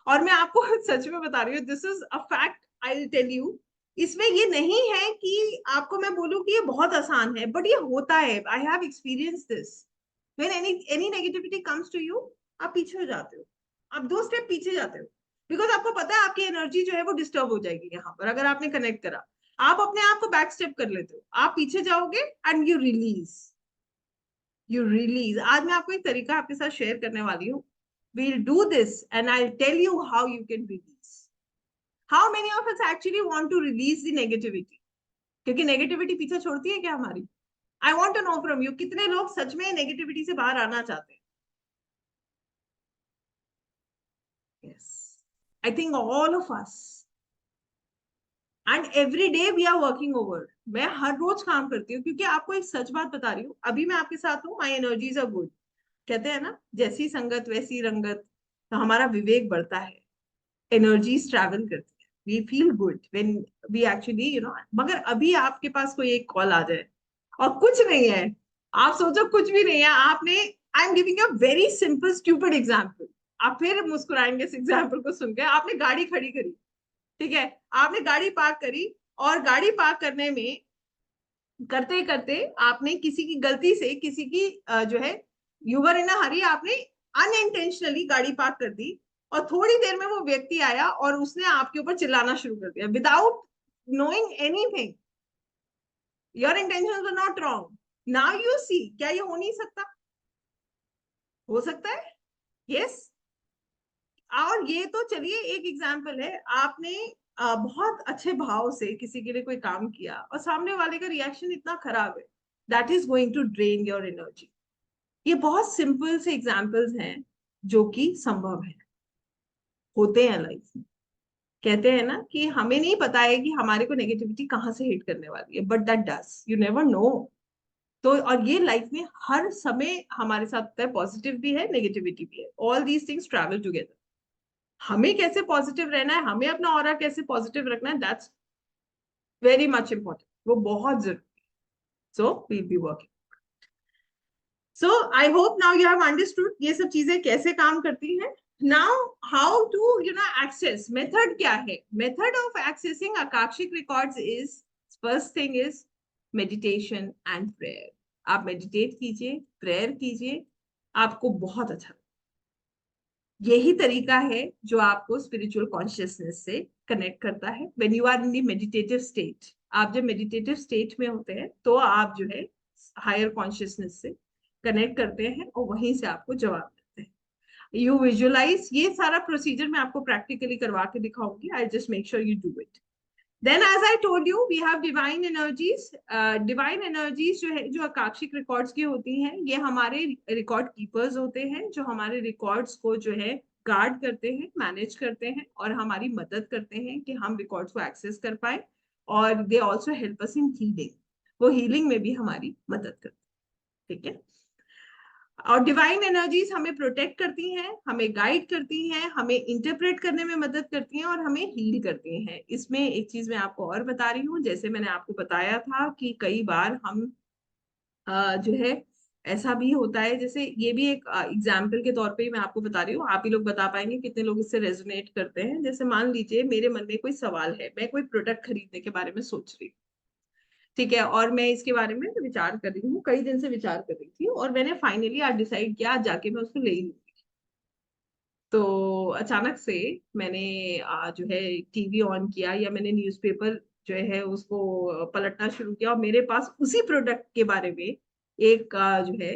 और मैं आपको सच में बता रही हूँ, this is a fact, I will tell you. इसमें ये नहीं है कि आपको मैं बोलूं कि ये बहुत आसान है, बट ये होता है। I have experience this. When any negativity comes to you, आप पीछे हो जाते हो, आप 2 स्टेप पीछे जाते हो। बिकॉज आपको पता है आपकी एनर्जी जो है वो डिस्टर्ब हो जाएगी यहाँ पर, अगर आपने कनेक्ट करा। आप अपने आप को बैक स्टेप कर लेते हो, आप पीछे जाओगे and you release, you release. आज मैं आपको एक तरीका आपके साथ शेयर करने वाली हूँ। we'll do this and I'll tell you how you can release. How many of us actually want to release the negativity? क्योंकि नेगेटिविटी पीछे छोड़ती है क्या हमारी? I want to know from you, कितने लोग सच में नेगेटिविटी से बाहर आना चाहते हैं? Yes, I think all of us, and every day we are working over. मैं हर रोज काम करती हूँ, क्योंकि आपको एक सच बात बता रही हूँ, अभी मैं आपके साथ हूँ, माई एनर्जीज आर गुड। कहते हैं ना, जैसी संगत वैसी रंगत। तो हमारा विवेक बढ़ता है, एनर्जीज ट्रैवल करती है, we feel good when we actually मगर अभी आपके पास कोई एक कॉल आ जाए और कुछ नहीं है, आप सोचो कुछ भी नहीं है आपने। I am giving a very simple stupid example. आप फिर मुस्कुराएंगे इस एग्जांपल को सुनकर। आपने गाड़ी खड़ी करी, ठीक है, आपने गाड़ी पार्क करी, और गाड़ी पार्क करने में करते करते आपने किसी की गलती से, किसी की जो है, यू वर इन अ हरी, आपने अनइंटेंशनली गाड़ी पार्क कर दी। और थोड़ी देर में वो व्यक्ति आया और उसने आपके ऊपर चिल्लाना शुरू कर दिया, without knowing anything. Your intention were not wrong. Now you see, क्या ये हो नहीं सकता? हो सकता है, यस। और ये तो चलिए एक एग्जाम्पल है। आपने बहुत अच्छे भाव से किसी के लिए कोई काम किया और सामने वाले का रिएक्शन इतना खराब है, that is going to drain your energy. ये बहुत सिंपल से एग्जाम्पल्स हैं जो कि संभव है, होते हैं लाइफ में। कहते हैं ना कि हमें नहीं पता है कि हमारे को नेगेटिविटी कहाँ से हिट करने वाली है, but that does, you never know. तो और ये लाइफ में हर समय हमारे साथ होता है, पॉजिटिव भी है नेगेटिविटी भी है, all these things travel together. हमें कैसे पॉजिटिव रहना है, हमें अपना ऑरा कैसे पॉजिटिव रखना है, दैट्स वेरी मच इंपॉर्टेंट, वो बहुत जरूरी है। So we'll be working. So I hope now you have understood ये सब चीजें कैसे काम करती हैं। Now how to access, method क्या है? Method of accessing Akashic records is, first thing is meditation and prayer. आप मेडिटेट कीजिए, प्रेयर कीजिए, आपको बहुत अच्छा। यही तरीका है जो आपको स्पिरिचुअल कॉन्शियसनेस से कनेक्ट करता है। When you are in the meditative state, आप जब मेडिटेटिव स्टेट में होते हैं तो आप जो है हायर कॉन्शियसनेस से कनेक्ट करते हैं और वहीं से आपको जवाब देते हैं। यू विजुअलाइज, ये सारा प्रोसीजर मैं आपको प्रैक्टिकली करवा के दिखाऊंगी। I just make sure you do it. Then as I told you, we have divine energies. Divine energies जो है, जो आकाशिक रिकॉर्ड्स की होती हैं, ये हमारे रिकॉर्ड कीपर्स होते हैं, जो हमारे रिकॉर्ड्स को जो है गार्ड करते हैं, मैनेज करते हैं और हमारी मदद करते हैं कि हम रिकॉर्ड्स को एक्सेस कर पाए। और they also help us in healing, वो हीलिंग में भी हमारी मदद करते हैं, ठीक है। और डिवाइन एनर्जीज हमें प्रोटेक्ट करती हैं, हमें गाइड करती हैं, हमें इंटरप्रेट करने में मदद करती हैं और हमें हील करती हैं। इसमें एक चीज मैं आपको और बता रही हूँ, जैसे मैंने आपको बताया था कि कई बार हम जो है, ऐसा भी होता है, जैसे ये भी एक एग्जाम्पल के तौर पे ही मैं आपको बता रही हूँ, आप ही लोग बता पाएंगे कितने लोग इससे रेजोनेट करते हैं। जैसे मान लीजिए मेरे मन में कोई सवाल है, मैं कोई प्रोडक्ट खरीदने के बारे में सोच रही हूँ, ठीक है, और मैं इसके बारे में विचार कर रही हूँ, कई दिन से विचार कर रही थी, और मैंने फाइनली आज डिसाइड किया, आज जाके मैं उसको ले ही लूंगी। तो अचानक से मैंने जो है टीवी ऑन किया या मैंने न्यूज़पेपर जो है उसको पलटना शुरू किया और मेरे पास उसी प्रोडक्ट के बारे में एक जो है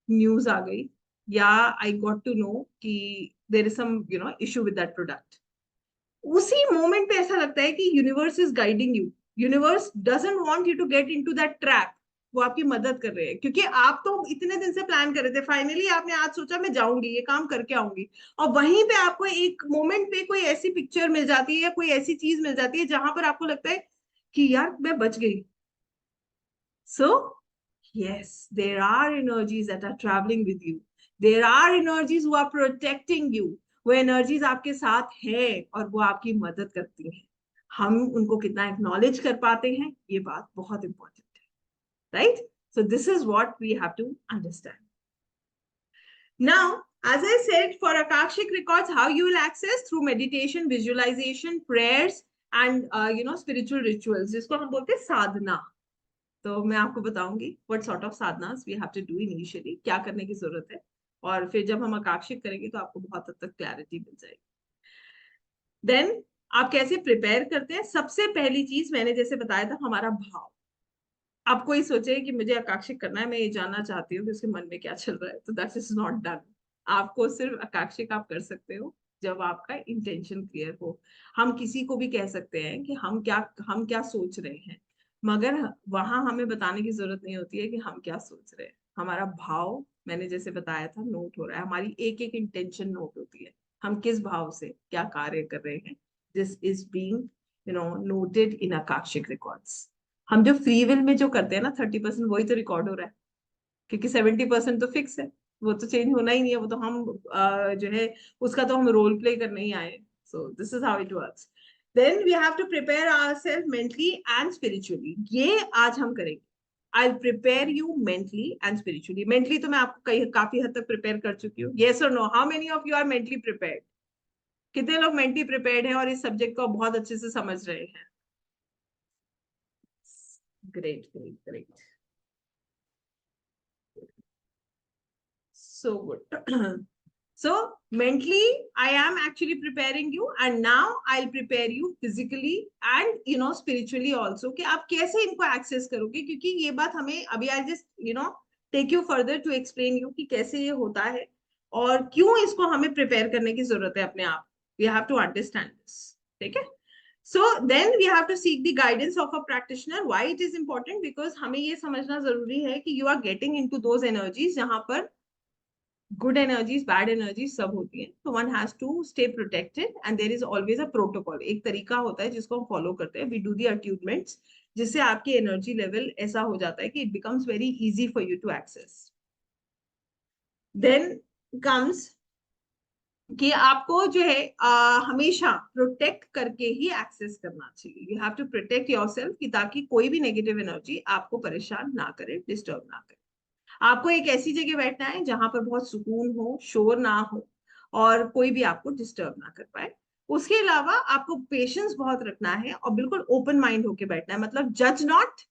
न्यूज आ गई या आई गॉट टू नो कि there is some issue with that product. उसी मोमेंट पे ऐसा लगता है कि universe is guiding you. Universe doesn't want you to get into that trap. वो आपकी मदद कर रहे हैं क्योंकि आप तो इतने दिन से प्लान कर रहे थे, फाइनली आपने आज सोचा मैं जाऊंगी ये काम करके आऊंगी, और वहीं पे आपको एक मोमेंट पे कोई ऐसी पिक्चर मिल जाती है या कोई ऐसी चीज मिल जाती है जहां पर आपको लगता है कि यार मैं बच गई। सो yes, there are energies that are traveling with you. There are energies who are protecting you. वो energies आपके साथ है और वो आपकी मदद करती हैं। हम उनको कितना acknowledge कर पाते हैं, ये बात बहुत important है, right? So this is what we have to understand. Now, as I said, for Akashic records, how you will access through meditation, visualization, prayers, and spiritual rituals, जिसको हम बोलते हैं साधना। तो मैं आपको बताऊंगी what sort of sadhanas we have to do initially, क्या करने की जरूरत है, और फिर जब हम आकाशिक करेंगे तो आपको बहुत हद तक क्लैरिटी मिल जाएगी। देन आप कैसे प्रिपेयर करते हैं? सबसे पहली चीज मैंने जैसे बताया था, हमारा भाव। आप कोई सोचे कि मुझे आकाशिक करना है, मैं ये जानना चाहती हूँ कि उसके मन में क्या चल रहा है, तो दैट इज नॉट डन। आपको सिर्फ आकाशिक आप कर सकते हो जब आपका इंटेंशन क्लियर हो। हम किसी को भी कह सकते हैं कि हम क्या सोच रहे हैं, मगर वहां हमें बताने की जरूरत नहीं होती है कि हम क्या सोच रहे हैं। हमारा भाव, मैंने जैसे बताया था, नोट हो रहा है। हमारी एक एक इंटेंशन नोट होती है, हम किस भाव से क्या कार्य कर रहे हैं। This is being noted in Akashic records. हम जो फ्री विल में जो करते हैं ना 30%, वही तो रिकॉर्ड हो रहा है, क्योंकि 70% तो फिक्स है, वो तो चेंज होना ही नहीं है। वो तो हम जो है उसका तो हम रोल प्ले करने ही आए। So this is how it works. Then we have to prepare ourselves mentally and spiritually. ये आज हम करेंगे। I prepare you mentally and spiritually. Mentally तो मैं आपको काफी हद तक प्रिपेयर कर चुकी हूँ। येस और no, how many of you are mentally prepared? कितने लोग मेंटली प्रिपेयर्ड हैं और इस सब्जेक्ट को बहुत अच्छे से समझ रहे हैं? Great great great, so good. So mentally I am actually preparing you, and now I'll prepare you physically and spiritually also, कि आप कैसे इनको एक्सेस करोगे, क्योंकि ये बात हमें अभी I just take you further to explain you कि कैसे ये होता है और क्यों इसको हमें प्रिपेयर करने की जरूरत है अपने आप। We have to understand this, ठीक है? So then we have to seek the guidance of a practitioner. Why it is important? Because हमें ये समझना जरूरी है कि you are getting into those energies जहां पर गुड एनर्जीज बैड एनर्जीज सब होती हैं। तो one has to stay protected and there is always a protocol. एक तरीका होता है जिसको हम फॉलो करते हैं। वी डू दी अट्यूनमेंट्स, जिससे आपकी एनर्जी लेवल ऐसा हो जाता है कि it becomes very easy for you to access. Then comes कि आपको जो है हमेशा प्रोटेक्ट करके ही एक्सेस करना चाहिए। You have to protect yourself कि ताकि कोई भी नेगेटिव एनर्जी आपको परेशान ना करे, डिस्टर्ब ना करे। आपको एक ऐसी जगह बैठना है जहां पर बहुत सुकून हो, शोर ना हो और कोई भी आपको डिस्टर्ब ना कर पाए। उसके अलावा आपको पेशेंस बहुत रखना है और बिल्कुल ओपन माइंड होके बैठना है। मतलब जज not,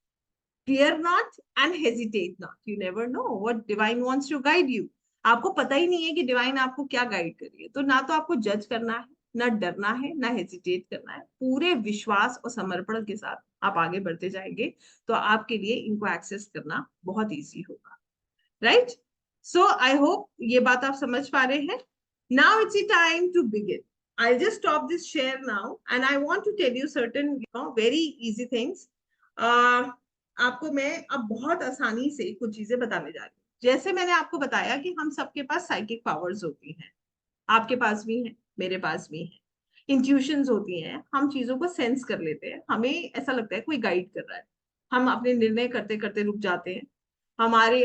fear not, and hesitate not. You never know what divine wants to guide you. आपको पता ही नहीं है कि डिवाइन आपको क्या गाइड कर रही है, तो ना तो आपको जज करना है, ना डरना है, ना हेजिटेट करना है। पूरे विश्वास और समर्पण के साथ आप आगे बढ़ते जाएंगे तो आपके लिए इनको एक्सेस करना बहुत इजी होगा, राइट? सो आई होप ये बात आप समझ पा रहे हैं। Now it's time to begin. I'll just stop this share now and I want to tell you certain very easy things. आपको मैं अब बहुत आसानी से कुछ चीजें बताने जा रही हूँ। जैसे मैंने आपको बताया कि हम सबके पास साइकिक पावर्स होती हैं, आपके पास भी है, मेरे पास भी है। इंट्यूशंस होती हैं, हम चीजों को सेंस कर लेते हैं, हमें ऐसा लगता है कोई गाइड कर रहा है। हम अपने निर्णय करते करते रुक जाते हैं।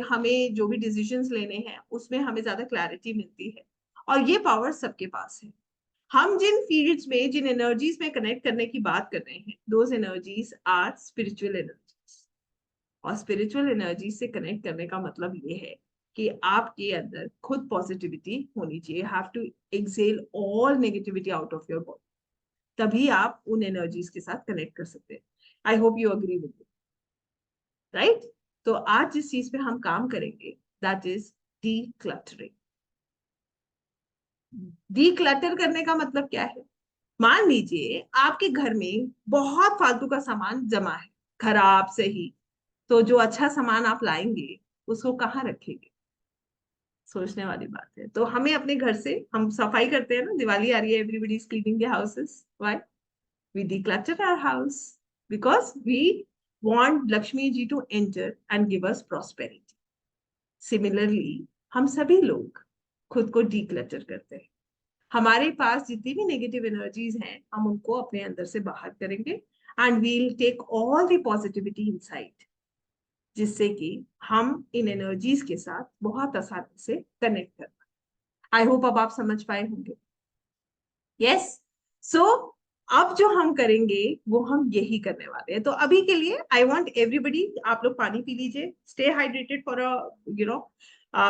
हमें जो भी डिसीजंस लेने हैं उसमें हमें ज्यादा क्लैरिटी मिलती है, और ये पावर सबके पास है। हम जिन फील्ड्स में, जिन एनर्जीज में कनेक्ट करने की बात कर रहे हैं, those energies are spiritual energies. और स्पिरिचुअल एनर्जी से कनेक्ट करने का मतलब ये है कि आपके अंदर खुद पॉजिटिविटी होनी चाहिए। Have to exhale all negativity out of your body, तभी आप उन एनर्जीज के साथ कनेक्ट कर सकते हैं। I hope you agree with me, right? तो आज जिस चीज पे हम काम करेंगे that is D cluttering. Declutter करने का मतलब क्या है? मान लीजिए आपके घर में बहुत फालतू का सामान जमा है, खराब सही, तो जो अच्छा सामान आप लाएंगे उसको कहाँ रखेंगे? सोचने वाली बात है। तो हमें अपने घर से, हम सफाई करते हैं ना, दिवाली आ रही है, everybody is cleaning their houses, why we declutter our house? Because we want Lakshmi ji to enter and give us prosperity. Similarly हम सभी लोग खुद को डिक्लटर करते हैं। हमारे पास जितनी भी नेगेटिव एनर्जीज हैं, हम उनको अपने अंदर से बाहर करेंगे and we'll take all the positivity inside, जिससे कि हम इन एनर्जीज के साथ बहुत आसानी से कनेक्ट कर पाए। आई होप अब आप समझ पाए होंगे। यस। सो अब जो हम करेंगे वो हम यही करने वाले हैं। तो अभी के लिए आई वांट एवरीबडी, आप लोग पानी पी लीजिए, stay hydrated for a you know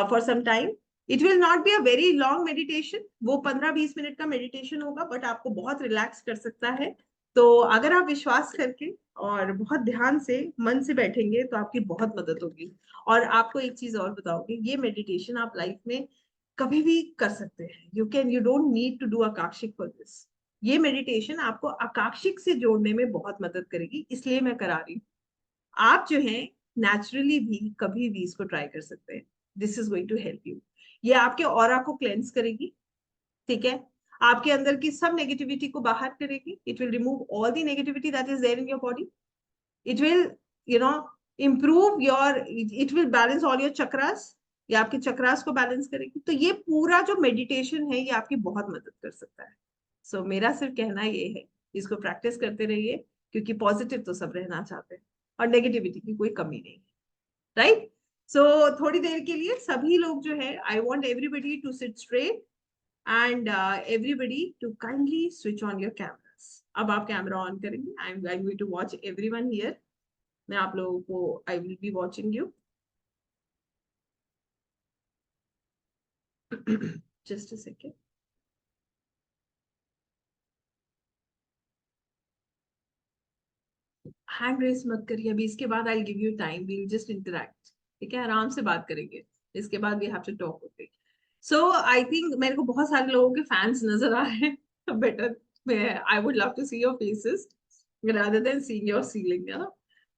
for some time. It will not be a very long meditation, वो 15-20 मिनट का मेडिटेशन होगा, बट आपको बहुत रिलैक्स कर सकता है। तो अगर आप विश्वास करके और बहुत ध्यान से मन से बैठेंगे तो आपकी बहुत मदद होगी। और आपको एक चीज और बताओगे, ये मेडिटेशन आप लाइफ में कभी भी कर सकते हैं। You don't need to do akashic for this. ये मेडिटेशन आपको अकाक्षिक से जोड़ने में बहुत मदद करेगी, इसलिए मैं करा रही हूँ। आप जो है नेचुरली भी कभी भी इसको ट्राई कर सकते हैं। This is going to help you. ये आपके ऑरा को क्लेंस करेगी, ठीक है, आपके अंदर की सब नेगेटिविटी को बाहर करेगी। It will remove all the negativity that is there in your body. It will you know improve your, it will balance all your chakras. ये आपके चक्रास को बैलेंस करेगी। तो ये पूरा जो मेडिटेशन है ये आपकी बहुत मदद कर सकता है। सो मेरा सिर्फ कहना ये है, इसको प्रैक्टिस करते रहिए, क्योंकि पॉजिटिव तो सब रहना चाहते हैं और नेगेटिविटी की कोई कमी नहीं है, राइट? सो थोड़ी देर के लिए सभी लोग जो है, I want everybody to sit straight and everybody to kindly switch on your cameras. अब आप कैमरा ऑन करेंगे। I am going to watch everyone here. मैं आप लोगों को, I will be watching you. Just a second. Hand raise मत करिए अभी, इसके बाद I give you time, we just interact, ठीक है, आराम से बात करेंगे। इसके बाद we have to talk. Okay. So I think मेरे को बहुत सारे लोगों के फैंस नजर आ रहे हैं। Better I would love to see your faces rather than seeing your ceiling, है ना?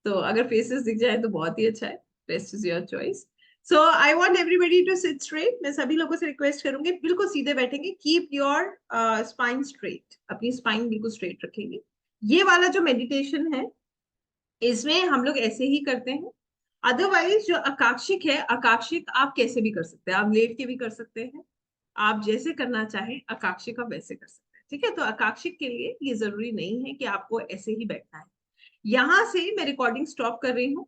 तो अगर फेसेस दिख जाए तो बहुत ही अच्छा है। Rest is your choice. So I want everybody to sit straight. मैं सभी लोगों से रिक्वेस्ट करूंगी बिल्कुल सीधे बैठेंगे। कीप योर स्पाइन स्ट्रेट, अपनी स्पाइन बिल्कुल स्ट्रेट रखेंगे। ये वाला जो मेडिटेशन है इसमें हम लोग ऐसे ही करते हैं। अदरवाइज जो अकाक्षिक है, अकाक्षिक आप कैसे भी कर सकते हैं, आप लेट के भी कर सकते हैं, आप जैसे करना चाहें अकाक्षिक आप वैसे कर सकते हैं, ठीक है? तो अकाक्षिक के लिए ये जरूरी नहीं है कि आपको ऐसे ही बैठना है। यहां से मैं रिकॉर्डिंग स्टॉप कर रही हूँ।